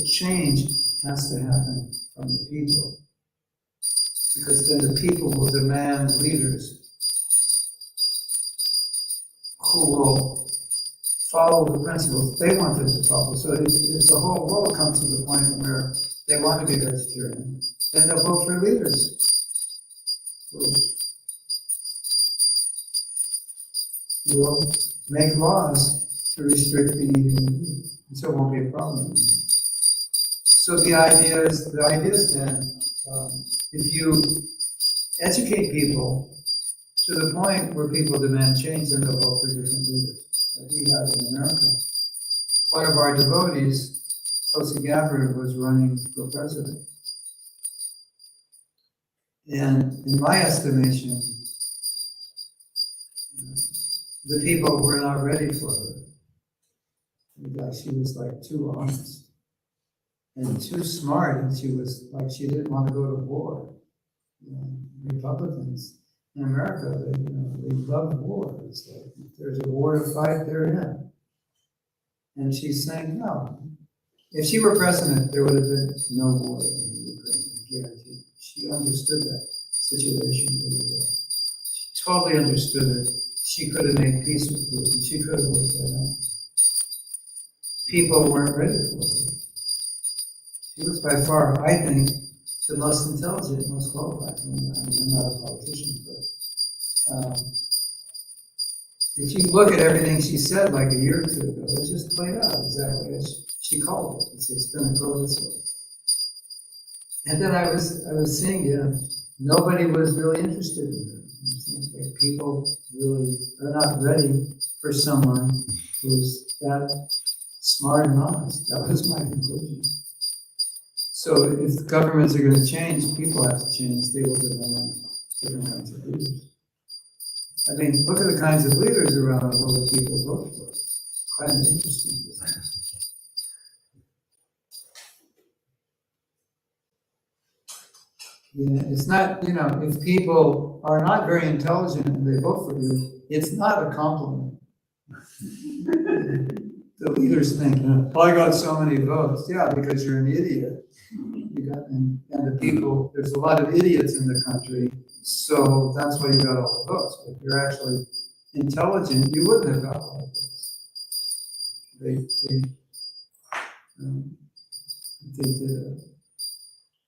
change has to happen from the people, because then the people will demand leaders who will follow the principles they want them to follow. So if the whole world comes to the point where they want to be vegetarian, then they'll vote for leaders who will make laws to restrict the eating of meat. And so it won't be a problem anymore. So the idea is then, if you educate people to the point where people demand change, then they'll vote for different leaders. Like we have in America. One of our devotees, Tulsi Gabbard, was running for president. And in my estimation, the people were not ready for her. She was like too honest and too smart, and she was like, she didn't want to go to war. Republicans in America, they love war. It's like, if there's a war to fight, they're in. And she's saying, no. If she were president, there would have been no war in Ukraine, I guarantee. She understood that situation really well. She totally understood it. She could have made peace with Putin. She could have worked that out. People weren't ready for her. She was by far, I think, the most intelligent, most qualified. I mean, I'm not a politician, but if you look at everything she said like a year or two ago, it just played out exactly as she called it. It's going to go this way. And then I was seeing, nobody was really interested in her. Like people really are not ready for someone who's that smart and honest. That was my conclusion. So if the governments are going to change, people have to change. They will demand different kinds of leaders. I mean, look at the kinds of leaders around the world that people vote for. It's kind of interesting. Yeah, it's not, if people are not very intelligent and they vote for you, it's not a compliment. The leaders think, I got so many votes. Yeah, because you're an idiot. And the people, there's a lot of idiots in the country, so that's why you got all the votes. If you're actually intelligent, you wouldn't have got all the votes.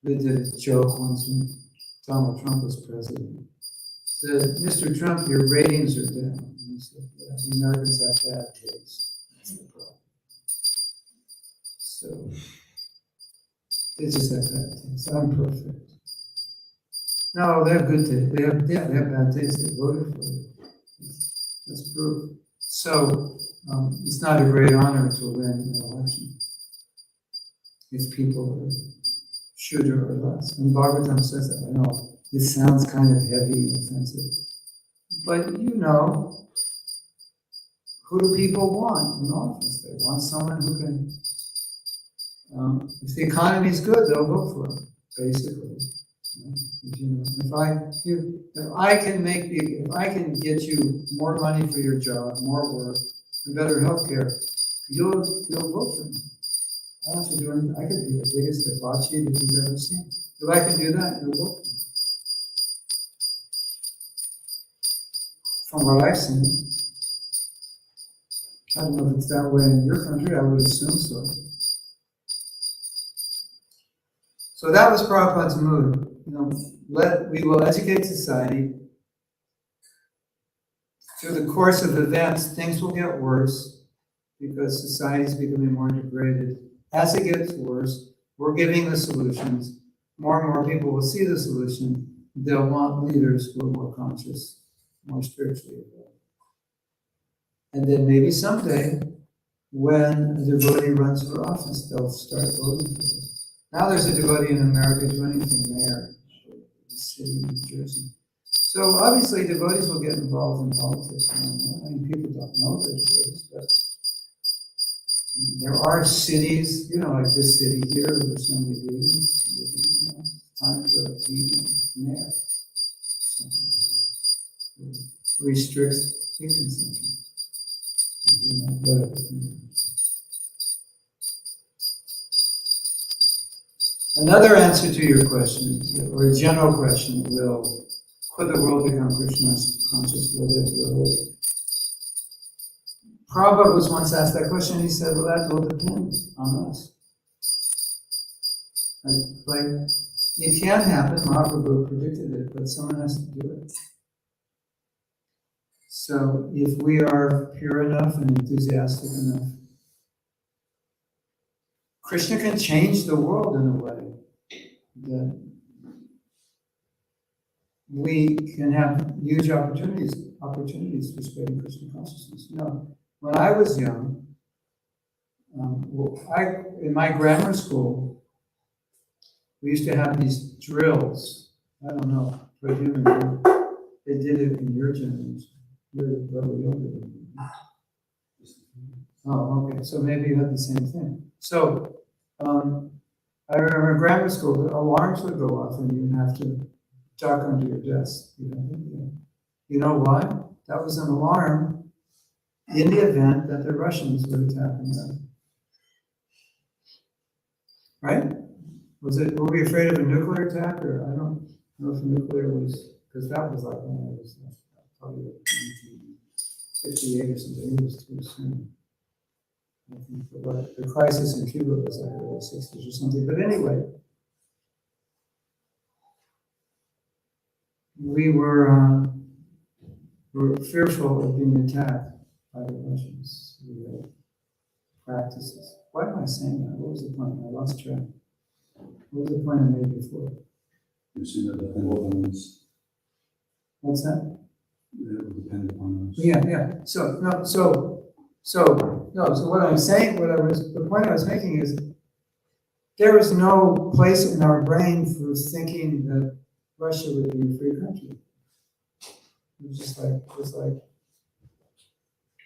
They did a joke once when Donald Trump was president. Said, Mr. Trump, your ratings are down. And he said, yeah, the Americans have bad taste. That's the problem. So they just have bad taste. I'm perfect. No, they have good taste. They have bad taste. They voted for you. That's proof. So it's not a great honor to win an election if people are Shudra or less. And Bhagavatam says that. I know this sounds kind of heavy and offensive, but who do people want in office? They want someone who can. If the economy is good, they'll vote for it. Basically, if I can get you more money for your job, more work, and better healthcare, you'll vote for me. I don't have to do anything. I could be the biggest debauchee that you've ever seen. If I can do that, you'll vote for me. From what I've seen, I don't know if it's that way in your country. I would assume so. So that was Prabhupada's mood. We will educate society. Through the course of events, things will get worse because society is becoming more degraded. As it gets worse, we're giving the solutions. More and more people will see the solution. They'll want leaders who are more conscious, more spiritually evolved. And then maybe someday, when a devotee runs for office, they'll start voting for this. Now there's a devotee in America running for mayor of the city of New Jersey. So obviously devotees will get involved in politics. I mean, people don't know they're devotees, but there are cities, like this city here, where somebody is, time for a female mayor. So, restricts tea consumption. Whatever. Another answer to your question, or a general question, could the world become Krishna conscious? Will it? Prabhupada was once asked that question. He said, "Well, that will depend on us." Like it can happen. Mahaprabhu predicted it, but someone has to do it. So if we are pure enough and enthusiastic enough, Krishna can change the world in a way that we can have huge opportunities for spreading Krishna consciousness. When I was young, in my grammar school, we used to have these drills. I don't know, they did it in your generation. You're probably younger than me. Oh, okay. So maybe you had the same thing. So I remember in grammar school, the alarms would go off and you'd have to duck under your desk. You know why? That was an alarm in the event that the Russians would attack America. Right? Were we afraid of a nuclear attack? Or I don't know if nuclear was, because that was like when I was probably like 1958 or something. It was too soon. I think the crisis in Cuba was like early 60s or something. But anyway, we were fearful of being attacked by the Russians. We had practices. Why am I saying that? What was the point? I lost track. What was the point I made before? You see that depend on us. What's that? It will depend upon us. Yeah. So what I'm saying, the point I was making is there was no place in our brain for thinking that Russia would be a free country. It was like,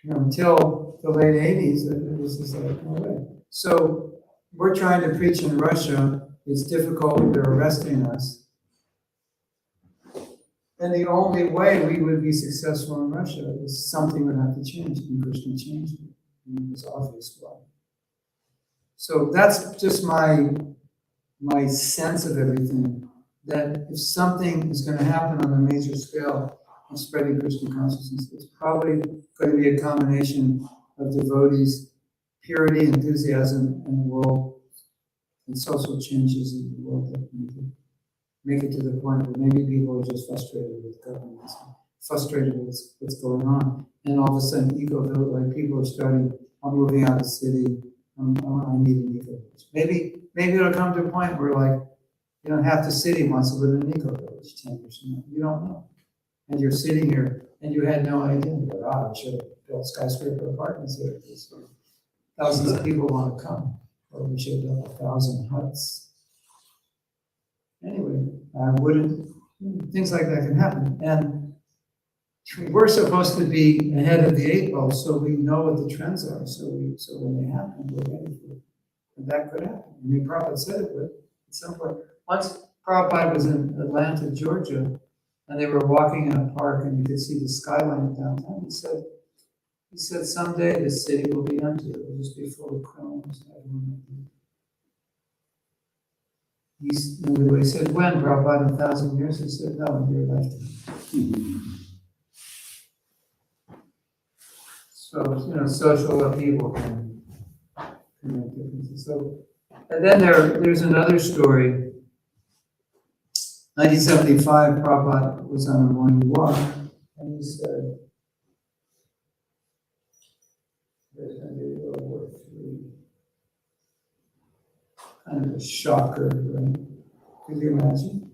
until the late 80s, it was just like, no way. So we're trying to preach in Russia. It's difficult. They're arresting us. And the only way we would be successful in Russia is something would have to change, and Krishna changed it. And it was obvious why. So that's just my sense of everything, that if something is going to happen on a major scale of spreading Krishna consciousness, it's probably going to be a combination of devotees, purity, enthusiasm in the world, and social changes in the world that make it to the point where maybe people are just frustrated with governments, frustrated with what's going on, and all of a sudden like people are starting, I'm moving out of the city, I need an eco-village. Maybe it'll come to a point where half the city wants to live in an eco-village 10 years from now. You don't know. And you're sitting here and you had no idea. I should have built skyscraper apartments here because thousands of people want to come. Or we should have built 1,000 huts. Anyway, things like that can happen. And we're supposed to be ahead of the 8 ball, so we know what the trends are. So when they happen, we're ready for it. And that could happen. I mean, Prabhupada said it would at some point. Once Prabhupada was in Atlanta, Georgia, and they were walking in a park and you could see the skyline downtown. He said, someday the city will be empty. It will just be full of criminals. He said, when, Prabhupada, in 1,000 years? He said, no, in your lifetime. So, social upheaval can make differences. So, and then there's another story 1975, Prabhupada was on a morning walk, and he said, there's going to be World War III. Kind of a shocker, right? Could you imagine?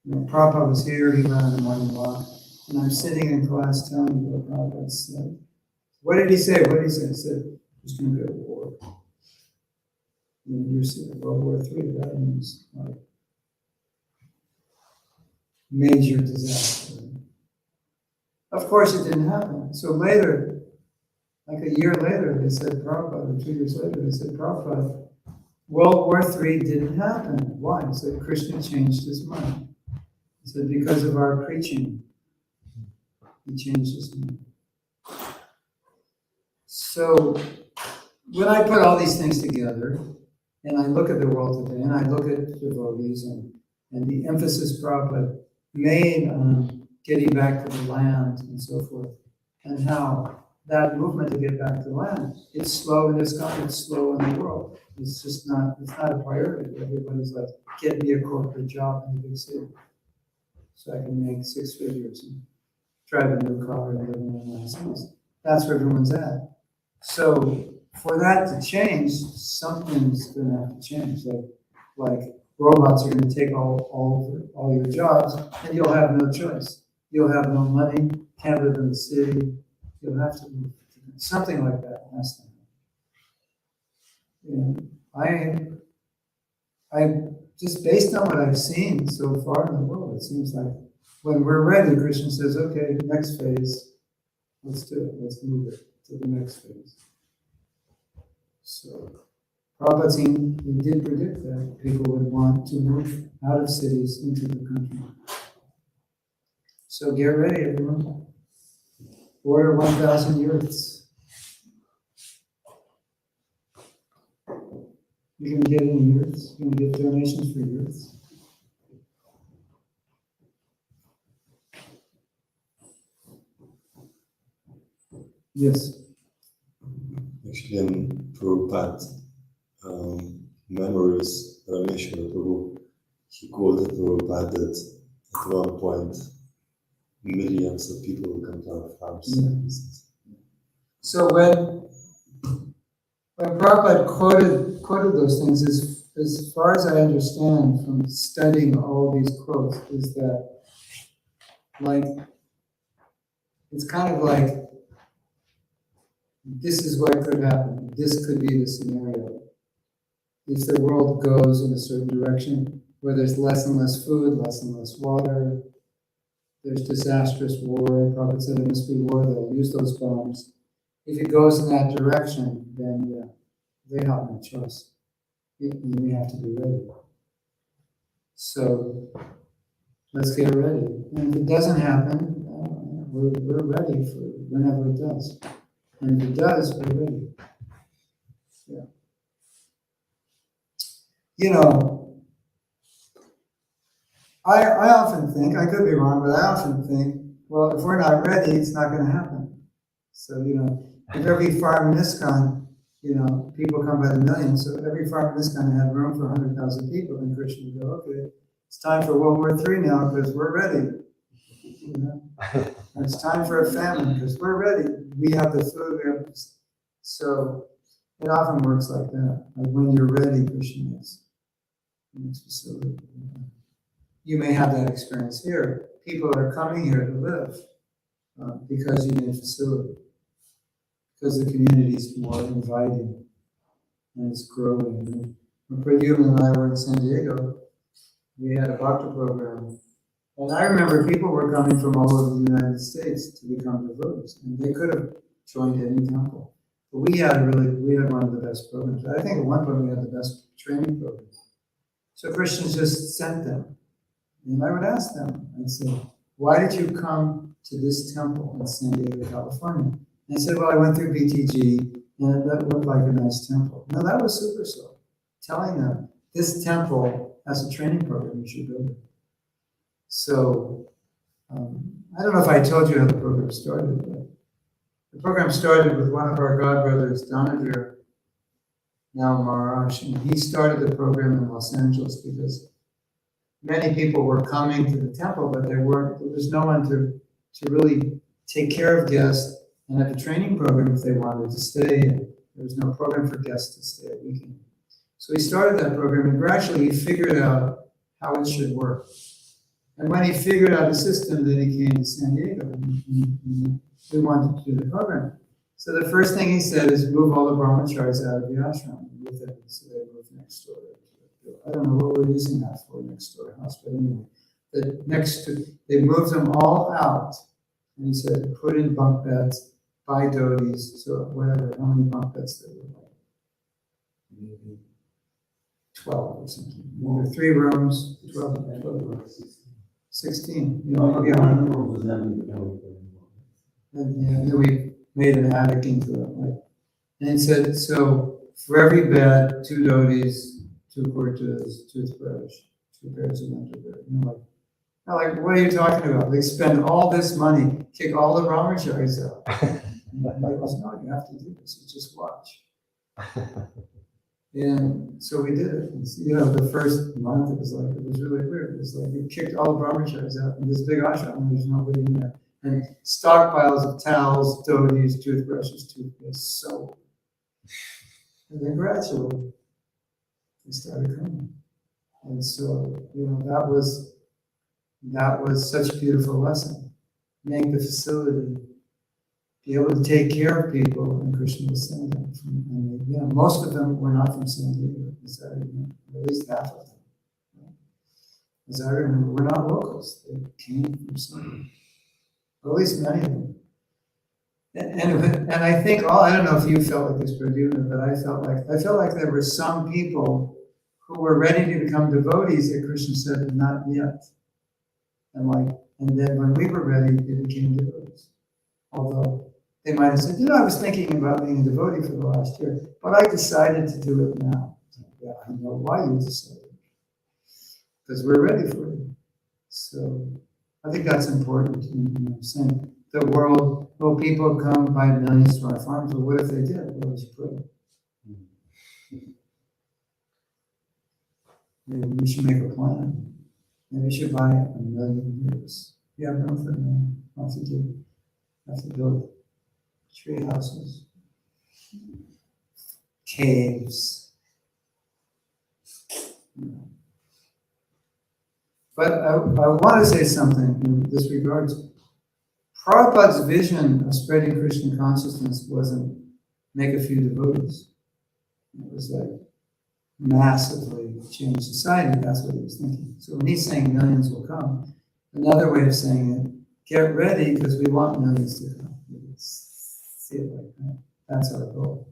You know, Prabhupada was here, he went on a morning walk, and I'm sitting in class telling you what Prabhupada said. What did he say? What did he say? He said, there's going to be a war. And you're saying World War III, that means like major disaster. Of course, it didn't happen. So later, like a year later, they said, Prabhupada, or 2 years later, they said, Prabhupada, World War III didn't happen. Why? He said, Krishna changed his mind. He said, because of our preaching, he changed his mind. So, when I put all these things together, and I look at the world today, and I look at devotees, and the emphasis Prabhupada made on getting back to the land and so forth, and how that movement to get back to the land, it's slow in this country, it's slow in the world. It's just not, it's not a priority. Everybody's like, get me a corporate job in a big city so I can make 6 figures and drive a new car and live in a nice house. That's where everyone's at. So for that to change, something's going to have to change. Like robots are going to take all your jobs, and you'll have no choice. You'll have no money, can't live in the city. You'll have to move. Something like that has to happen. And I just based on what I've seen so far in the world, it seems like when we're ready, Krishna says, okay, next phase, let's do it. Let's move it to the next phase. So Prabhupada team, we did predict that people would want to move out of cities into the country. So get ready, everyone. Order 1,000 yurts. You can get any yurts. You can get donations for yurts. Yes. Actually, in Prabhupada memories, Rameshwara Prabhu, he quoted Prabhupada that at one point millions of people will come to our farms. Yeah. So when Prabhupada quoted those things, as far as I understand from studying all these quotes, is that like it's kind of like this is what could happen. This could be the scenario. If the world goes in a certain direction where there's less and less food, less and less water, there's disastrous war. Prabhupada said there must be war, they'll use those bombs. If it goes in that direction, then yeah, they have no choice. We have to be ready. So let's get ready. And if it doesn't happen, we're ready for whenever it does. And if it does, we're ready. Yeah. You know, I often think, I could be wrong, but I often think, well, if we're not ready, it's not going to happen. So, you know, if every farm in ISKCON, you know, people come by the millions, so every farm in ISKCON had room for 100,000 people, then Krishna would go, okay, it's time for World War III now because we're ready. You know? And it's time for a famine because we're ready. We have the food. We have this. So it often works like that. Like when you're ready, Krishna is. Facility. You may have that experience here. People are coming here to live because you need a facility. Because the community is more inviting and it's growing. When Prabhu and I were in San Diego, we had a bhakti program. And I remember people were coming from all over the United States to become devotees. And they could have joined any temple. But we had one of the best programs. I think at one point we had the best training program. So Krishna just sent them. And I would ask them, I'd say, why did you come to this temple in San Diego, California? And they said, well, I went through BTG and that looked like a nice temple. No, that was super soul. Telling them, this temple has a training program, you should go there. So, I don't know if I told you how the program started, but the program started with one of our godbrothers, Donavir, now Maharaj, and he started the program in Los Angeles because many people were coming to the temple, but there was no one to really take care of guests and have a training program if they wanted to stay. There was no program for guests to stay a weekend. So he started that program, and gradually he figured out how it should work. And when he figured out the system, then he came to San Diego and we wanted to do the program. So the first thing he said is move all the brahmacharis out of the ashram and move them, so they moved next door. I don't know what we're using that for, next door house, but anyway, they moved them all out, and he said put in bunk beds, buy dhotis, so whatever, how many bunk beds there were, like maybe 12 or something. There were 3 rooms, 12, 16. You know, yeah. And then we made an attic into it. Like, and he said, so for every bed, 2 dhotis, 2 kurtas, toothbrush, 2 pairs of underwear. You know, like, what are you talking about? They spend all this money, kick all the brahmacharis out. And I was, no, you have to do this. You just watch. And so we did it. And, you know, the first month it was really weird. It was like you kicked all the brahmacharis out in this big ashram and there's nobody in there. And stockpiles of towels, dhotis, toothbrushes, toothpaste, soap. And then gradually they started coming. And so, you know, that was such a beautiful lesson. Make the facility, be able to take care of people, and Krishna was saying that. And you know, most of them were not from San Diego, as I remember, at least half of them. As I remember, were not locals. They came from somewhere. Or at least many of them. And I think, I don't know if you felt like this, Prabhu, but I felt like there were some people who were ready to become devotees that Krishna said, not yet. And then when we were ready, they became devotees. Although they might have said, I was thinking about being a devotee for the last year, but I decided to do it now. Yeah, I know why you decided. Because we're ready for it. So I think that's important. You know, saying the world, people come by millions to our farms, but what if they did? Where would you put it? Maybe we should make a plan. Maybe we should buy 1 million roots. Yeah, no, for now. Have to build tree houses, caves. You know. But I want to say something in this regard. Prabhupada's vision of spreading Krishna consciousness wasn't make a few devotees. It was like massively change society. That's what he was thinking. So when he's saying millions will come, another way of saying it, get ready because we want millions to come. See it like that. That's our goal.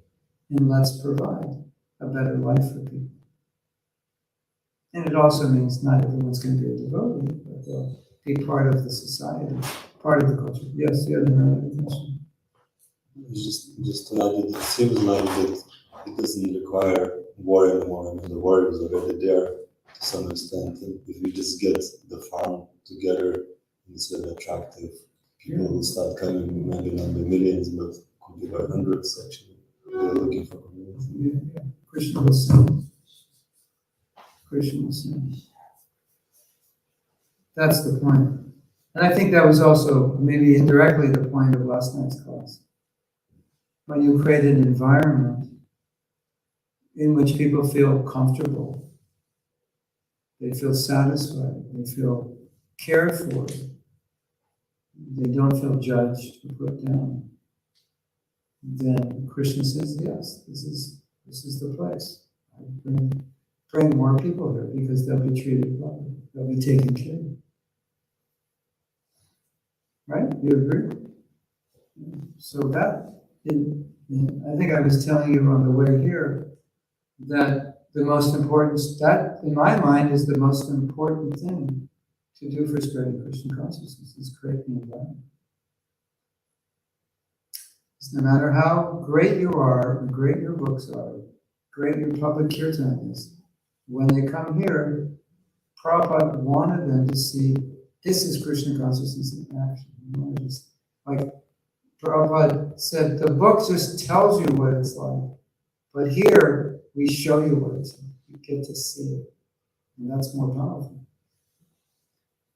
And let's provide a better life for people. And it also means not everyone's going to be a devotee, but they'll be part of the society, part of the culture. Yes, you had another question. Just to add, it seems like that it doesn't require war anymore. I mean, the war is already there to some extent. And if we just get the farm together, it's very attractive. People will start coming, maybe not by millions, but could be by hundreds actually. They're looking for community. Yeah. Krishna was saying. Krishna was saying. That's the point. And I think that was also maybe indirectly the point of last night's class. When you create an environment in which people feel comfortable, they feel satisfied, they feel cared for, they don't feel judged or put down, then Krishna says, yes, this is the place. Bring more people here because they'll be treated well, they'll be taken care of. Right? You agree? So that, I think I was telling you on the way here that the most important, that in my mind is the most important thing to do for spreading Krishna consciousness is create the environment. No matter how great you are, great your books are, great your public kirtan is, when they come here, Prabhupada wanted them to see this is Krishna consciousness in action. You know, just like Prabhupada said, the book just tells you what it's like, but here we show you what it's like. You get to see it, and that's more powerful.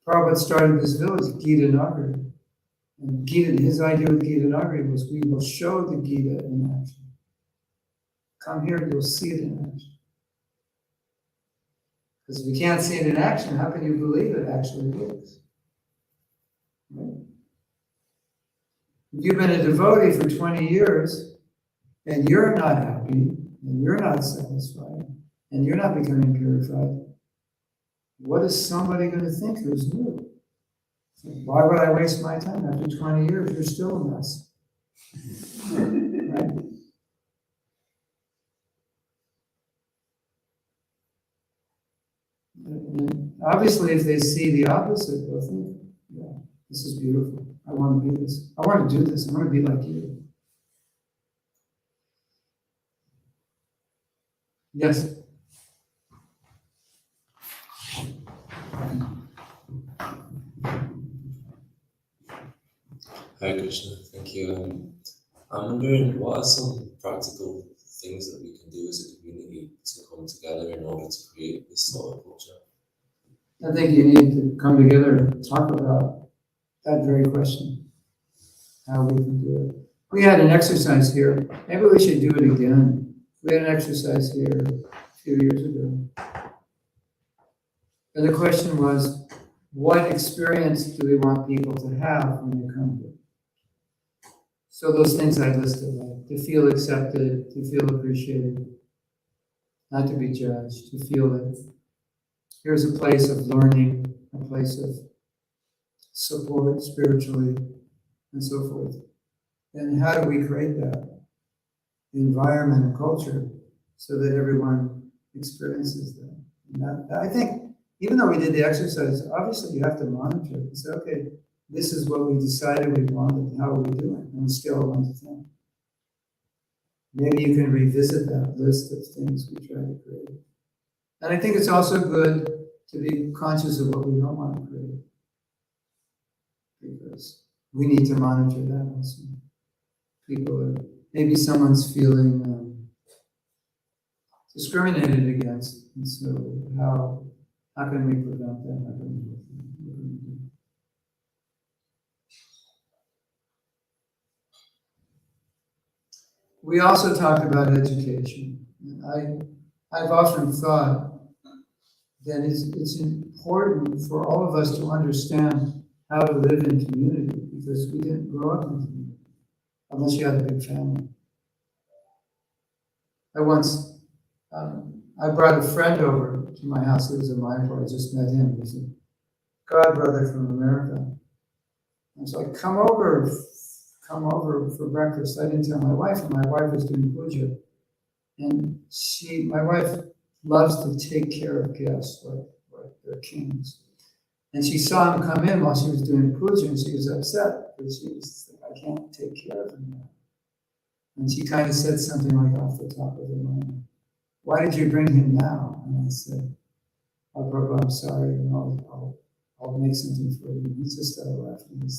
Prabhupada started this village, Gita Nagar. And Gita, his idea with Gita Nagar was we will show the Gita in action. Come here, you'll see it in action. Because if you can't see it in action, how can you believe it actually works? Right? If you've been a devotee for 20 years and you're not happy and you're not satisfied and you're not becoming purified, what is somebody going to think who's new? Why would I waste my time? After 20 years, you're still a mess. Right? And obviously, if they see the opposite, they'll think, yeah, this is beautiful. I want to do this. I want to do this. I want to be like you. Yes? Hare Krishna, thank you. I'm wondering, what are some practical things that we can do as a community to come together in order to create this sort of culture? I think you need to come together and talk about that very question, how we can do it. We had an exercise here. Maybe we should do it again. We had an exercise here a few years ago. And the question was, what experience do we want people to have when they come here? So those things I listed, like to feel accepted, to feel appreciated, not to be judged, to feel that here's a place of learning, a place of support spiritually, and so forth. And how do we create that environment and culture so that everyone experiences that? And that I think, even though we did the exercise, obviously you have to monitor it and say, okay, this is what we decided we wanted, how are we doing on a scale of 1 to 10? Maybe you can revisit that list of things we tried to create. And I think it's also good to be conscious of what we don't want to create, because we need to monitor that also. People are, maybe someone's feeling discriminated against, and so how can we prevent that? How can we We also talked about education. I've often thought that it's important for all of us to understand how to live in community, because we didn't grow up in community, unless you had a big family. I brought a friend over to my house. He was a Mayapur. I just met him. He's a godbrother from America. I was like, come over for breakfast. I didn't tell my wife, and my wife was doing puja. And my wife loves to take care of guests like they're kings. And she saw him come in while she was doing puja, and she was upset because she was like, I can't take care of him now. And she kind of said something like off the top of her mind, why did you bring him now? And I said, oh, Prabhu, I'm sorry, and I'll make something for you. He just started laughing.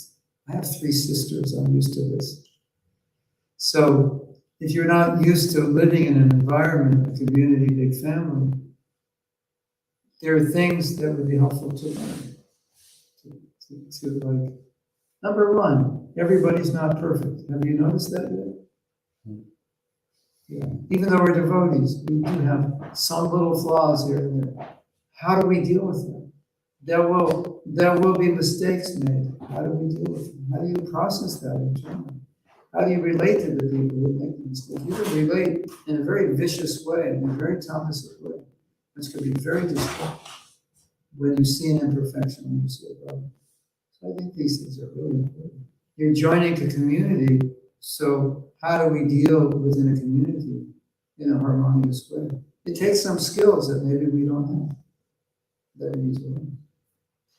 I have 3 sisters, I'm used to this. So if you're not used to living in an environment, a community, big family, there are things that would be helpful to learn. To like, number 1, everybody's not perfect. Have you noticed that yet? Yeah. Even though we're devotees, we do have some little flaws here and there. How do we deal with them? There will be mistakes made. How do we deal with them? How do you process that internally? How do you relate to the people who make mistakes? You can relate in a very vicious way, in a very Tamasic way, which can be very destructive when you see an imperfection, when you see a problem. So I think these things are really important. You're joining a community, so how do we deal within a community in a harmonious way? It takes some skills that maybe we don't have, that we need to learn.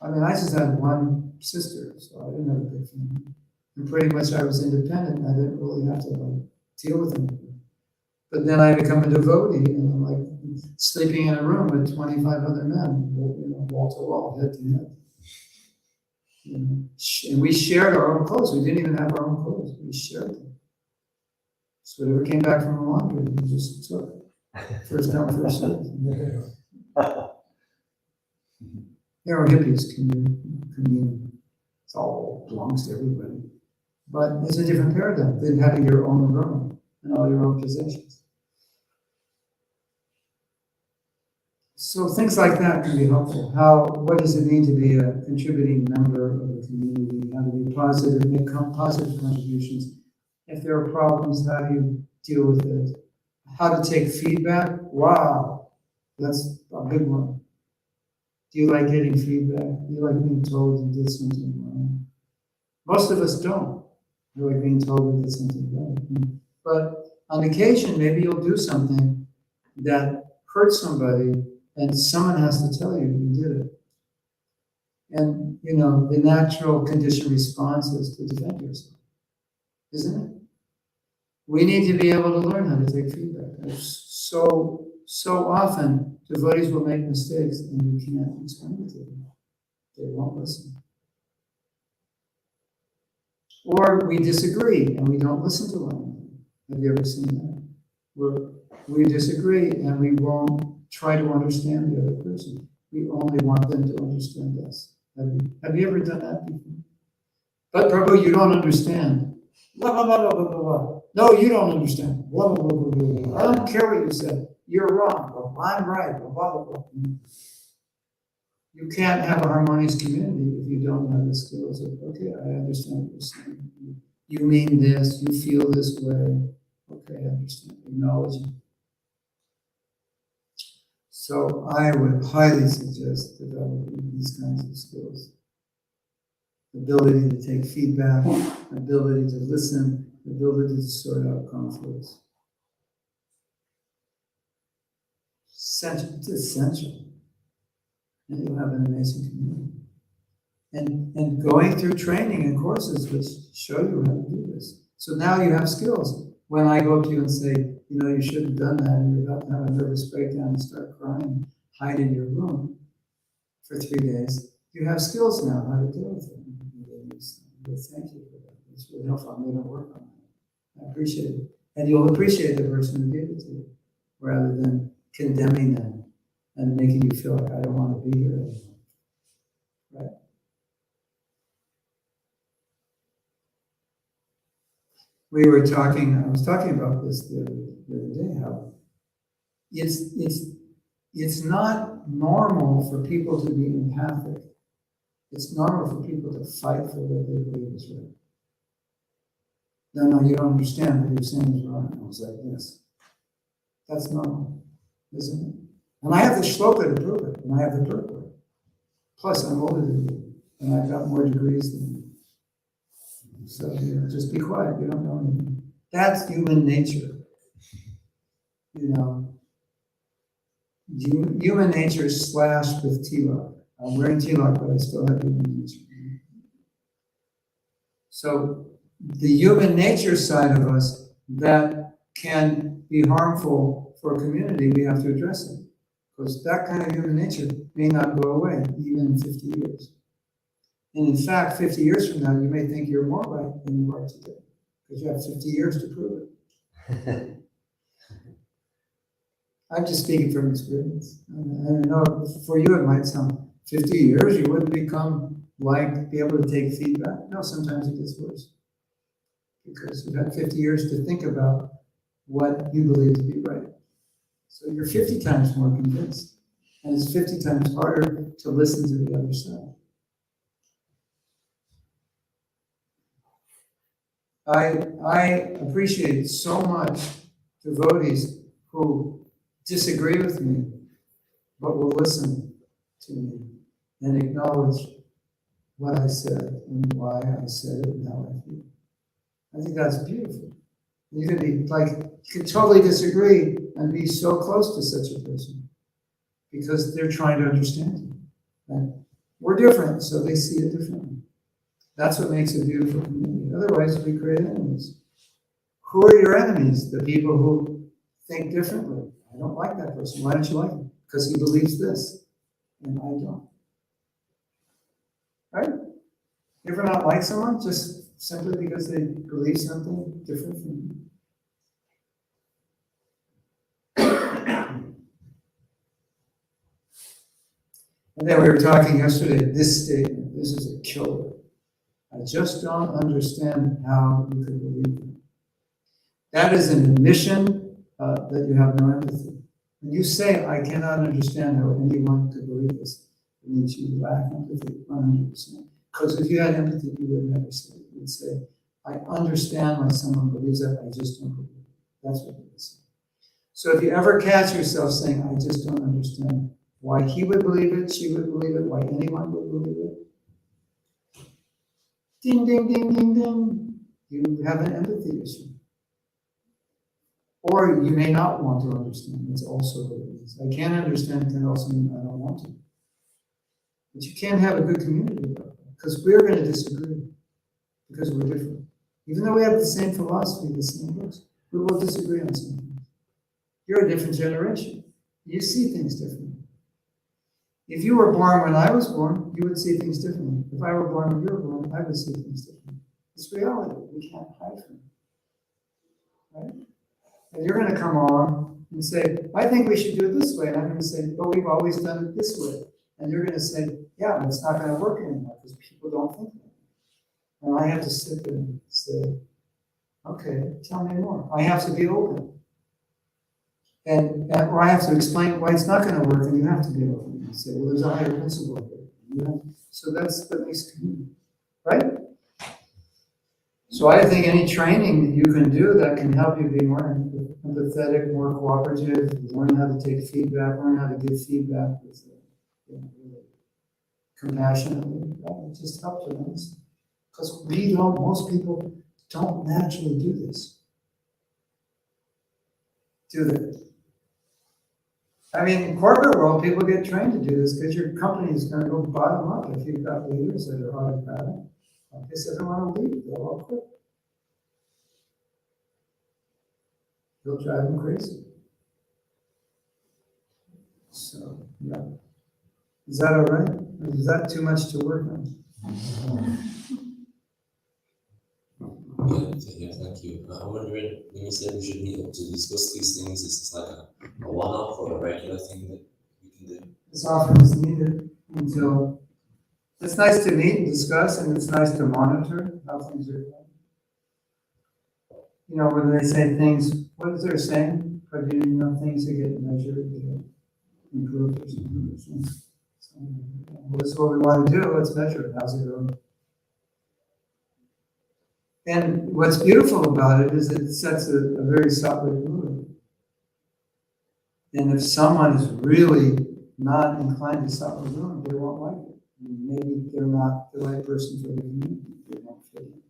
I mean, I just had 1 sister, so I didn't have a big family. And pretty much I was independent. I didn't really have to deal with anything. But then I become a devotee, and I'm like sleeping in a room with 25 other men, wall to wall, head to head. And we shared our own clothes. We didn't even have our own clothes. We shared them. So whatever came back from the laundry, we just took. First come, first served. hippies can it all belongs to everybody. But it's a different paradigm than having your own room and all your own possessions. So things like that can be helpful. What does it mean to be a contributing member of the community? How to be positive, make positive contributions? If there are problems, how do you deal with it? How to take feedback? Wow, that's a big one. Do you like getting feedback? Do you like being told you did something wrong? Most of us don't. We like being told we did something right. But on occasion, maybe you'll do something that hurts somebody, and someone has to tell you you did it. And, the natural conditioned response is to defend yourself, isn't it? We need to be able to learn how to take feedback. So often, devotees will make mistakes and you can't explain it to them. They won't listen. Or we disagree and we don't listen to one another. Have you ever seen that? We disagree and we won't try to understand the other person. We only want them to understand us. Have you ever done that before? But Prabhu, you don't understand. Blah, blah, blah, blah, blah, blah. No, you don't understand. Blah, blah, blah, blah, blah. I don't care what you said. You're wrong. Well, I'm right. Blah, blah, blah, blah. You can't have a harmonious community if you don't have the skills of, okay, I understand what you're saying. You mean this, you feel this way. Okay, I understand. Acknowledging. So I would highly suggest developing these kinds of skills. Ability to take feedback, ability to listen, ability to sort out conflicts. It's essential. And you'll have an amazing community. And going through training and courses which show you how to do this. So now you have skills. When I go up to you and say, you should have done that, and you're about to have a nervous breakdown and start crying, hide in your room for 3 days, you have skills now how to deal with it. Thank you for that. It's really helpful. I'm going to work on it. I appreciate it. And you'll appreciate the person who gave it to you, rather than condemning them and making you feel like I don't want to be here anymore. Right? I was talking about this the other day, how it's not normal for people to be empathic. It's normal for people to fight for what they believe is right. No, you don't understand what you're saying is wrong. I was like, yes. That's normal, isn't it? And I have the shloka to prove it, and I have the purport. Plus, I'm older than you, and I've got more degrees than you. So, just be quiet, you don't know anything. That's human nature. Human nature is slashed with tilak. I'm wearing tilak, but I still have human nature. So, the human nature side of us that can be harmful for a community, we have to address it. Because that kind of human nature may not go away, even in 50 years. And in fact, 50 years from now, you may think you're more right than you are today, because you have 50 years to prove it. I'm just speaking from experience. I know for you it might sound 50 years, you wouldn't be able to take feedback. No, sometimes it gets worse. Because you've had 50 years to think about what you believe to be right. So you're 50 times more convinced. And it's 50 times harder to listen to the other side. I appreciate so much devotees who disagree with me, but will listen to me and acknowledge what I said and why I said it and how I feel. I think that's beautiful. You can totally disagree and be so close to such a person because they're trying to understand you. Right? We're different, so they see it differently. That's what makes a beautiful community. Otherwise, we create enemies. Who are your enemies? The people who think differently. I don't like that person. Why don't you like him? Because he believes this, and I don't. Right? You ever not like someone just simply because they believe something different from you? And then we were talking yesterday, this statement, this is a killer. I just don't understand how you could believe it. That is an admission that you have no empathy. When you say, I cannot understand how anyone could believe this, it means you lack empathy 100%. Because if you had empathy, you would never say it. You would say, I understand why someone believes that, I just don't believe it. That's what you would say. So if you ever catch yourself saying, I just don't understand why he would believe it, she would believe it, why anyone would believe it, ding, ding, ding, ding, ding, you have an empathy issue. Or you may not want to understand. That's also what it is. I can't understand can also mean I don't want to. But you can't have a good community about that, because we're going to disagree, because we're different. Even though we have the same philosophy, the same books, we will disagree on some things. You're a different generation. You see things differently. If you were born when I was born, you would see things differently. If I were born when you were born, I would see things differently. It's reality. We can't hide from it. Right? And you're going to come along and say, I think we should do it this way. And I'm going to say, oh, we've always done it this way. And you're going to say, yeah, it's not going to work anymore because people don't think that. And I have to sit there and say, okay, tell me more. I have to be open. Or I have to explain why it's not going to work, and you have to be open and say, well, there's a higher principle here. So that's the next community, right? So I think any training that you can do that can help you be more empathetic, more cooperative, learn how to take feedback, learn how to give feedback with really compassionately, it just helps us. Because most people don't naturally do this. Do they? I mean, in corporate world, people get trained to do this because your company is going to go bottom up if you've got leaders that are autocratic. Like they said, they want to leave, they'll all quit. You'll drive them crazy. So, yeah. Is that all right? Or is that too much to work on? Yeah, thank you. I'm wondering, when you said we should meet up to discuss these things, is this like a one-off or a regular thing that we can do? As often as needed until it's nice to meet and discuss, and it's nice to monitor how things are going. You know, when they say things, what is their saying? But you know, things that get measured, get improved or something. So, well, this is what we want to do. Let's measure it. How's it going? And what's beautiful about it is it sets a very solid mood. And if someone is really not inclined to solid mood, they won't like it. Maybe they're not the right person for the community. They won't fit in.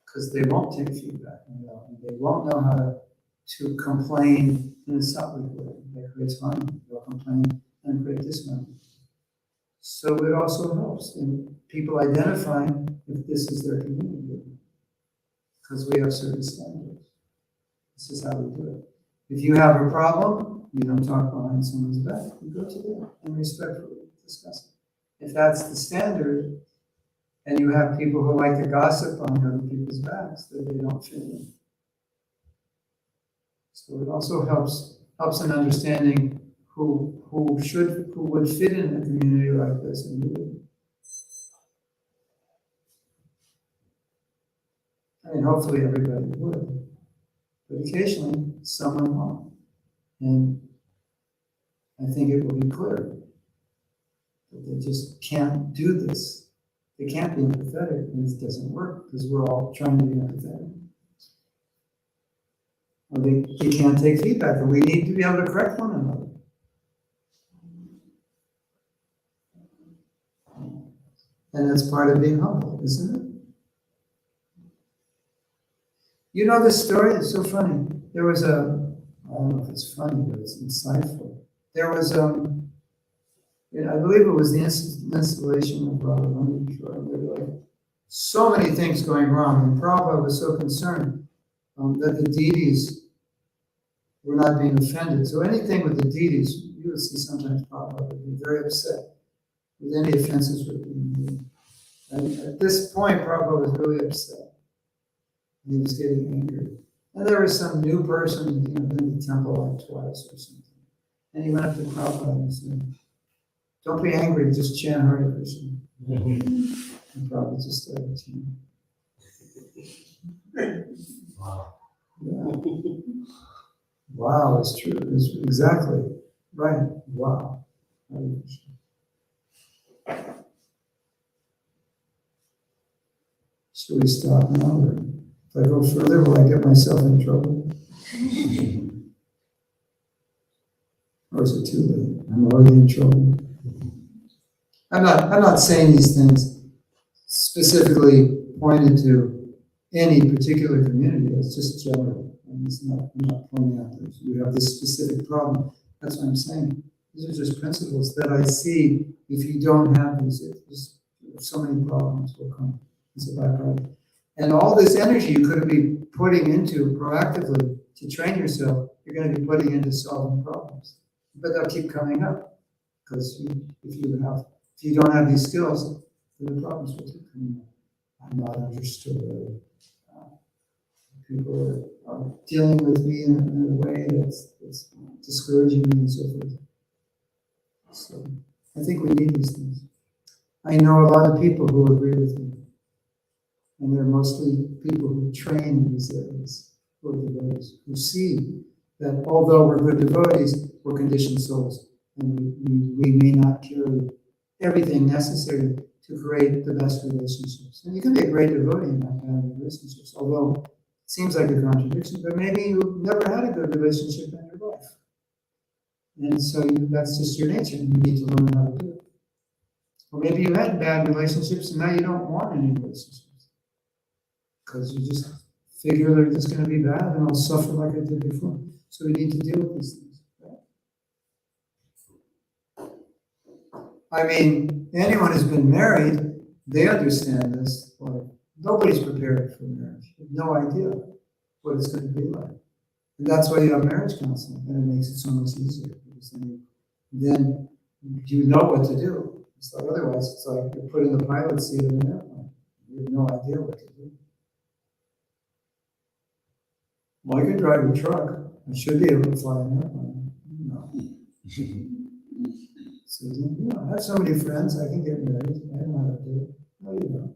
Because they won't take feedback. And they won't know how to complain in a solid way. That creates harmony. They'll complain and create disharmony. So it also helps in people identifying if this is their community. Because we have certain standards. This is how we do it. If you have a problem, you don't talk behind someone's back. You go to them and respectfully discuss it. If that's the standard, and you have people who like to gossip on other people's backs, that they don't fit in. So it also helps in understanding who would fit in a community like this and who wouldn't. I mean, hopefully everybody would, but occasionally someone won't. And I think it will be clear that they just can't do this. They can't be empathetic, and it doesn't work because we're all trying to be empathetic. Or they can't take feedback, and we need to be able to correct one another. And that's part of being humble, isn't it? You know this story? It's so funny. There was I don't know if it's funny, but it's insightful. There was, I believe it was the installation of Bhagavatam. There were like so many things going wrong, and Prabhupada was so concerned that the deities were not being offended. So anything with the deities, you would see sometimes Prabhupada would be very upset with any offenses were being made. And at this point, Prabhupada was really upset. He was getting angry. And there was some new person, been to the temple like twice or something. And he went up to Prabhupada and said, Don't be angry, just chant Hare Krishna. And Prabhu just started chanting. Wow. Yeah. Wow, it's true. It's exactly right. Wow. Hare Krishna. Should we stop now? Or if I go further, will I get myself in trouble? Or is it too late? I'm already in trouble. I'm not saying these things specifically pointed to any particular community. It's just general. And I'm not pointing out that you have this specific problem. That's what I'm saying. These are just principles that I see. If you don't have these, so many problems will come. It's a byproduct. And all this energy you could be putting into proactively to train yourself, you're going to be putting into solving problems. But they'll keep coming up because if you don't have these skills, then the problems will keep coming up. I'm not understood. People are dealing with me in a way that's discouraging me and so forth. So I think we need these things. I know a lot of people who agree with me. And they're mostly people who train in these areas, who are devotees, who see that although we're good devotees, we're conditioned souls. And we may not carry everything necessary to create the best relationships. And you can be a great devotee and not have relationships, although it seems like a contradiction, but maybe you've never had a good relationship in your life. And so that's just your nature, and you need to learn how to do it. Or maybe you had bad relationships and now you don't want any relationships. Because you just figure they're just going to be bad and I'll suffer like I did before. So we need to deal with these things. Right? I mean, anyone who's been married, they understand this. Like, nobody's prepared for marriage. You have no idea what it's going to be like. And that's why you have marriage counseling, and it makes it so much easier. Because then you know what to do. It's like otherwise, it's like you're put in the pilot seat of an airplane. You have no idea what to do. Well, I can drive a truck. I should be able to fly an airplane. No. So, I have so many friends. I can get married. I don't know how to do it. No, you don't.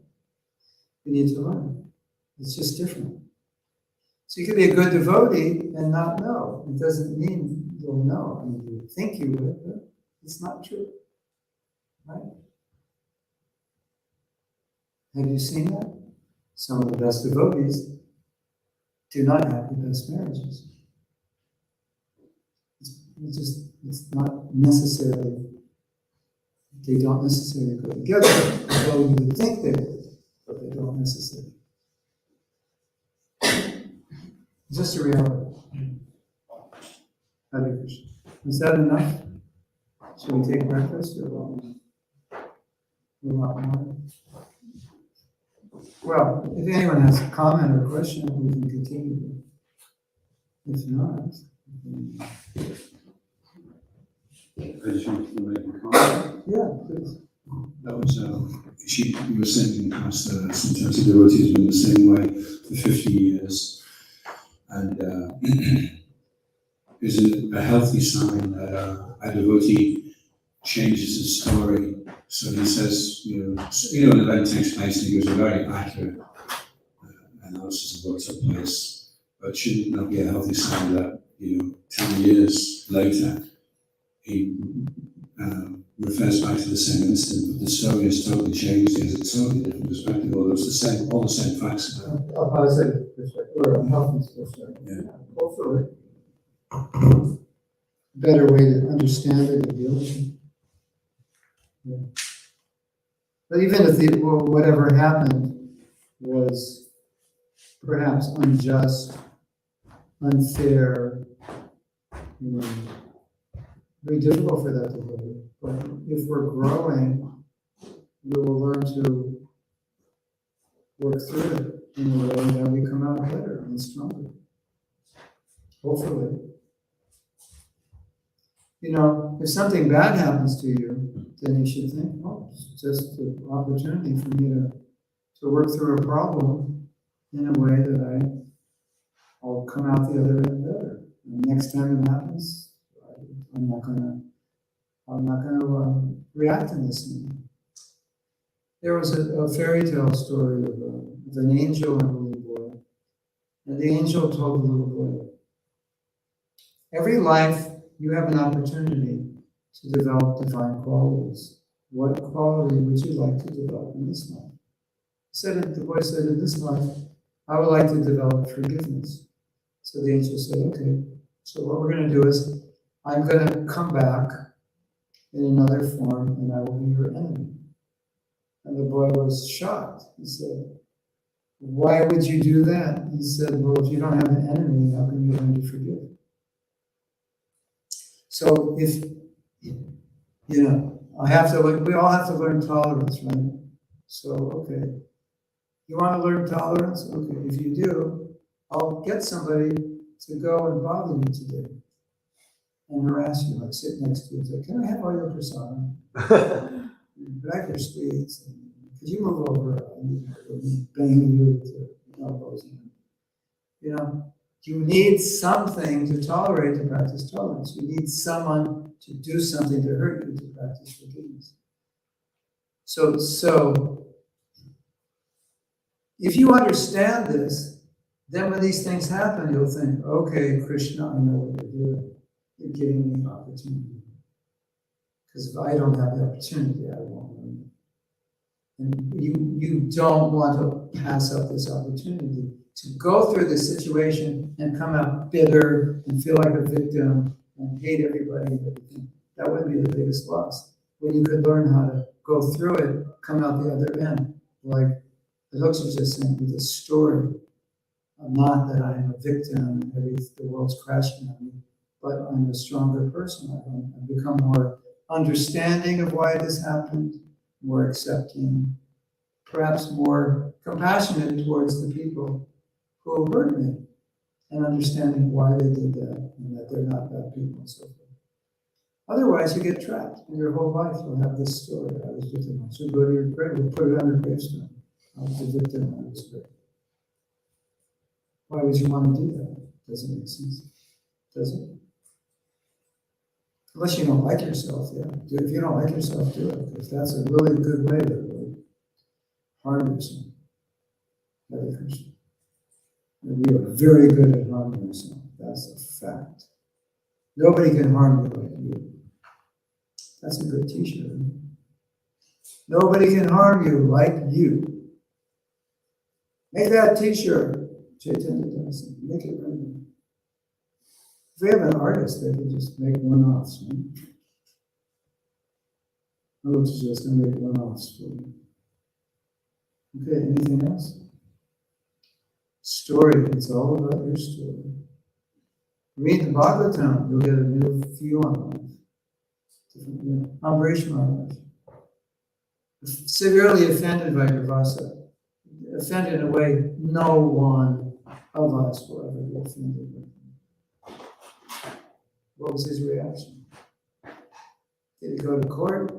You need to learn. It's just different. So you could be a good devotee and not know. It doesn't mean you'll know. I mean, you think you would, but it's not true. Right? Have you seen that? Some of the best devotees do not have the best marriages. It's not necessarily, they don't necessarily go together, although you would think they would, but they don't necessarily. It's just a reality. Hare Krishna. Is that enough? Should we take breakfast or a lot more? Well, if anyone has a comment or a question, we can continue. If not, I just wanted to make a comment. yeah, please. That was, you were saying in the past, sometimes the devotees have been the same way for 50 years. And is it a healthy sign that a devotee changes his story? So he says, an event takes place and he gives a very accurate analysis of what took place. But should it not be a healthy sign that, 10 years later, he refers back to the same incident, but the story has totally changed, he has a totally different perspective, although it's all the same facts. A positive perspective or a healthy perspective. Yeah. Hopefully. Better way to understand it and deal with it. Yeah. But even if whatever happened was perhaps unjust, unfair, very difficult for that to happen. But if we're growing, we will learn to work through it in a way that we come out better and stronger. Hopefully. If something bad happens to you, then you should think, oh, it's just an opportunity for me to work through a problem in a way that I'll come out the other end better. And next time it happens, I'm not going to I'm not going to react in this manner. There was a fairy tale story of an angel and a little boy. And the angel told the little boy, every life you have an opportunity to develop divine qualities. What quality would you like to develop in this life? The boy said, in this life, I would like to develop forgiveness. So the angel said, okay, so what we're going to do is, I'm going to come back in another form and I will be your enemy. And the boy was shocked. He said, why would you do that? He said, well, if you don't have an enemy, how can you learn to forgive? So if, we all have to learn tolerance, right? So, okay. You want to learn tolerance? Okay, if you do, I'll get somebody to go and bother you today and harass you, like sit next to you and say, can I have all your prasadam? Could I have your sweets? Could you move over? I'm banging you with your elbows. You need something to tolerate to practice tolerance. You need someone to do something to hurt you to practice forgiveness. So if you understand this, then when these things happen, you'll think, okay, Krishna, I know what you're doing. You're giving me opportunity. Because if I don't have the opportunity, I won't learn it. And you don't want to pass up this opportunity to go through this situation and come out bitter and feel like a victim and hate everybody and everything. That would be the biggest loss. When you could learn how to go through it, come out the other end. Like the hooks was just saying with a story. Not that I'm a victim and the world's crashing on me, but I'm a stronger person. I've become more understanding of why this happened, more accepting, perhaps more compassionate towards the people who hurt me, and understanding why they did that and that they're not bad people and so forth. Otherwise, you get trapped, and your whole life you'll have this story. I was victimized. So go to your grave, we'll put it on your gravestone. I was a victim, I was hurt. Why would you want to do that? Doesn't make sense. Does it? Unless you don't like yourself, yeah. If you don't like yourself, do it. Because that's a really good way to harm yourself. Hare Krishna. And we are very good at harming ourselves. That's a fact. Nobody can harm you like you. That's a good t-shirt. Nobody can harm you like you. Make that t-shirt. Chaitanya does. Make it right now. If we have an artist, they can just make one-offs. Right? I'm just going to make one-offs for you. Okay, anything else? Story, it's all about your story. Read the Bhagavatam, you'll get a new view on life. Ambarish Maharaj, severely offended by Durvasa, offended in a way no one of us will ever be offended with. What was his reaction? Did he go to court?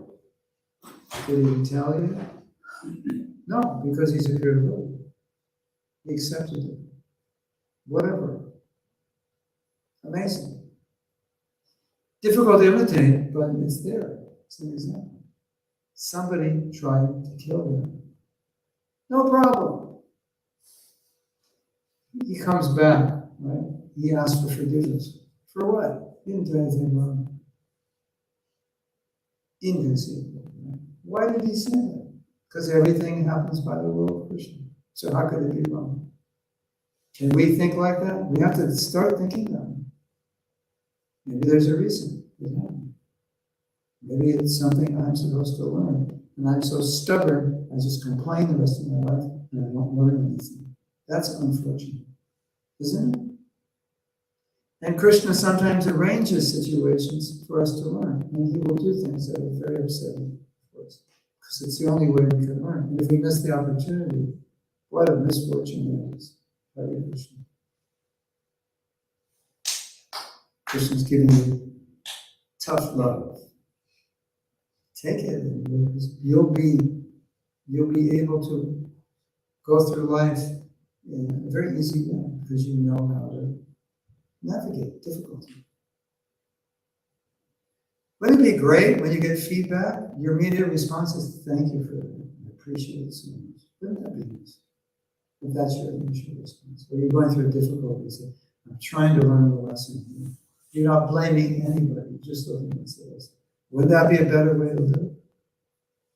Did he retaliate? No, because he's a pure devotee. He accepted it. Whatever. Amazing. Difficult to imitate, but it's there. It's an example. Somebody tried to kill him. No problem. He comes back, right? He asks for forgiveness. For what? He didn't do anything wrong. Inconceivable. Right? Why did he say that? Because everything happens by the will of Krishna. So how could it be wrong? Can we think like that? We have to start thinking that. Maybe there's a reason. Maybe it's something I'm supposed to learn. And I'm so stubborn, I just complain the rest of my life and I don't learn anything. That's unfortunate, isn't it? And Krishna sometimes arranges situations for us to learn. And he will do things that are very upsetting for us. Because it's the only way we can learn. And if we miss the opportunity, what a misfortune it is. Hare Krishna. Krishna's giving you tough love. Take it, and you'll be able to go through life in a very easy way because you know how to navigate difficulty. Wouldn't it be great when you get feedback? Your immediate response is, thank you for that. I appreciate it so much. Wouldn't that be nice? If that's your initial response. Or you're going through a difficulty, you say, I'm trying to learn the lesson here. You're not blaming anybody, you're just looking at the lesson. Wouldn't that be a better way to live?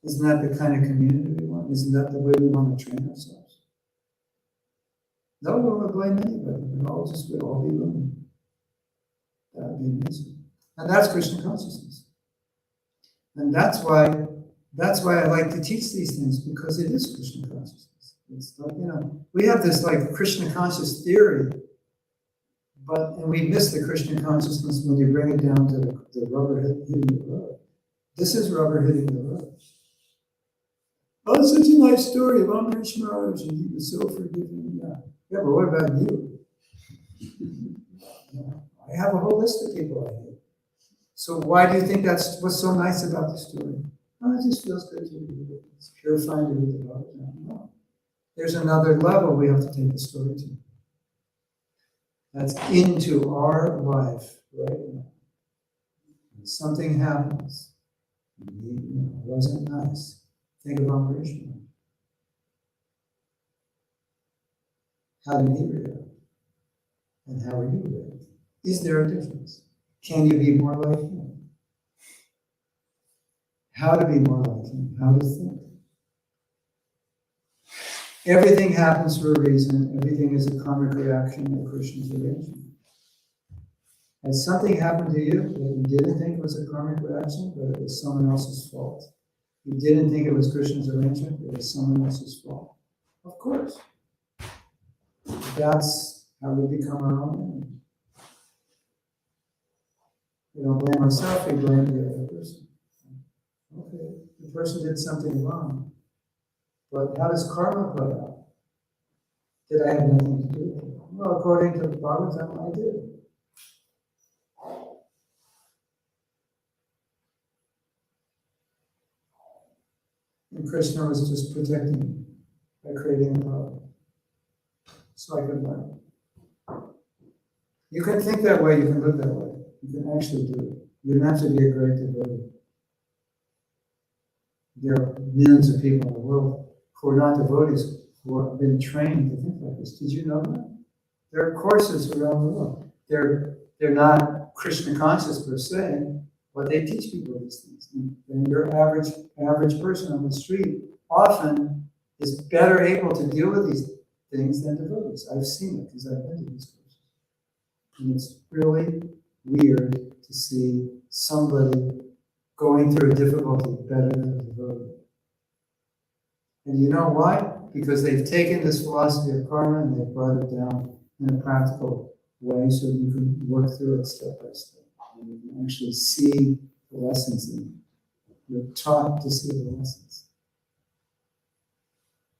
Isn't that the kind of community we want? Isn't that the way we want to train ourselves? No one will blame anybody. We'll all be learning. That would be amazing. And that's Krishna consciousness. And that's why I like to teach these things, because it is Krishna consciousness. It's like, we have this like Krishna conscious theory, and we miss the Krishna consciousness when you bring it down to the rubber hitting the road. This is rubber hitting the road. Oh, it's such a nice story of Amrish Maharaj, and he was so forgiving. Yeah, but what about you? I have a whole list of people I hate. So why do you think that's what's so nice about the story? Oh, it just feels good to read it. It's purifying to read the Bhagavatam. No. There's another level we have to take the story to. That's into our life right now. When something happens, it wasn't nice. Think about Krishna. How did he react? And how are you reacting? Is there a difference? Can you be more like him? How to be more like him? How to think? Everything happens for a reason. Everything is a karmic reaction of Krishna's arrangement. Has something happened to you that you didn't think was a karmic reaction, but it was someone else's fault? You didn't think it was Krishna's arrangement, it was someone else's fault. Of course. That's how we become our own enemy. We don't blame ourselves, we blame the other person. Okay, the person did something wrong. But how does karma play out? Did I have nothing to do with it? Well, according to the Bhagavatam, I did. And Krishna was just protecting me by creating a problem. So I could learn. You can think that way, you can live that way. You can actually do it. You don't have to be a great devotee. There are millions of people in the world who are not devotees, who have been trained to think like this. Did you know that? There are courses around the world. They're not Krishna conscious per se, but they teach people these things. And your average person on the street often is better able to deal with these things than devotees. I've seen it because I've been to these courses. And it's really weird to see somebody going through a difficulty better than a devotee. And you know why? Because they've taken this philosophy of karma and they've brought it down in a practical way so you can work through it step by step. And you can actually see the lessons in it. You're taught to see the lessons.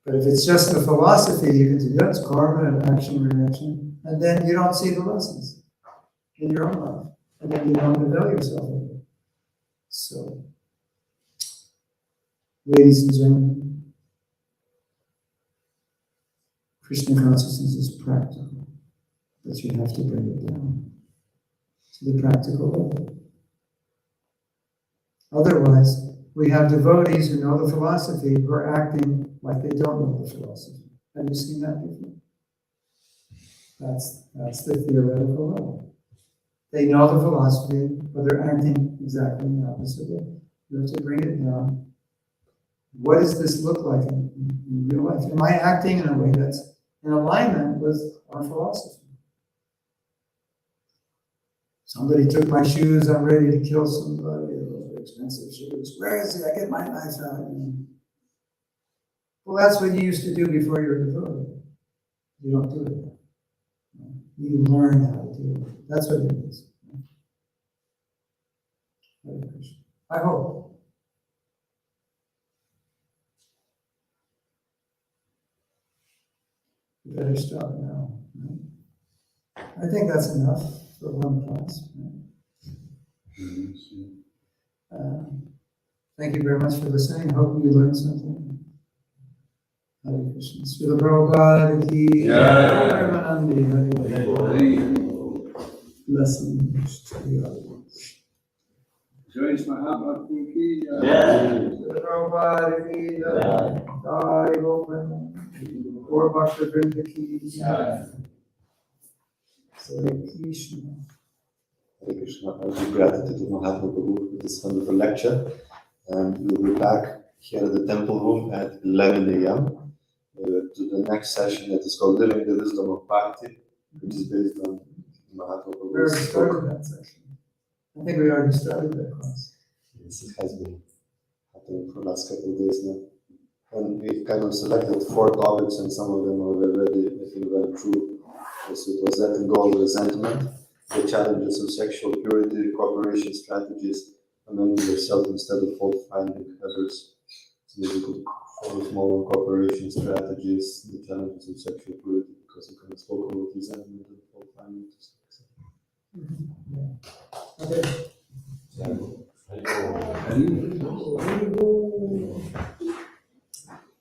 But if it's just a philosophy, you can say, yeah, it's karma and action, reaction, and then you don't see the lessons in your own life. And then you don't avail yourself of it. So, ladies and gentlemen, Krishna consciousness is practical, but you have to bring it down to the practical level. Otherwise, we have devotees who know the philosophy who are acting like they don't know the philosophy. Have you seen that before? That's the theoretical level. They know the philosophy, but they're acting exactly in the opposite way. You have to bring it down. What does this look like in real life? Am I acting in a way that's in alignment with our philosophy? Somebody took my shoes, I'm ready to kill somebody, those are expensive shoes. Where is it? I get my knife out. Well, that's what you used to do before you were devoted. You don't do it now. You learn how to do it. That's what it is. I hope. You better stop now. Right? I think that's enough for one class. Right? Thank you very much for listening. Hope you learned something. Hare Krishna. Srila Prabhupada ki Paramanandi Hare. Blessings to the audience. Joyce Mahatma Ki Jai. Prabhupada ki jai. Jai Govinda. Gaur Bhakta Vrinda ki jai. Hare Krishna. Hare Krishna. I give gratitude to Mahatma Prabhu for this wonderful lecture. And we'll be back here at the temple room at 11 a.m. To the next session that is called Living the Wisdom of Bhakti, which is based on Mahatma We already Prabhu's started book. that session. I think we already started that class. Yes, it has been happening for the last couple of days now. And we kind of selected 4 topics, and some of them are already, I think, very true. So it was letting go of resentment, the challenges of sexual purity, cooperation strategies, amending yourself instead of fault finding others. So we could focus more on cooperation strategies, the challenges of sexual purity, because you kind of spoke about resentment and fault finding. Okay.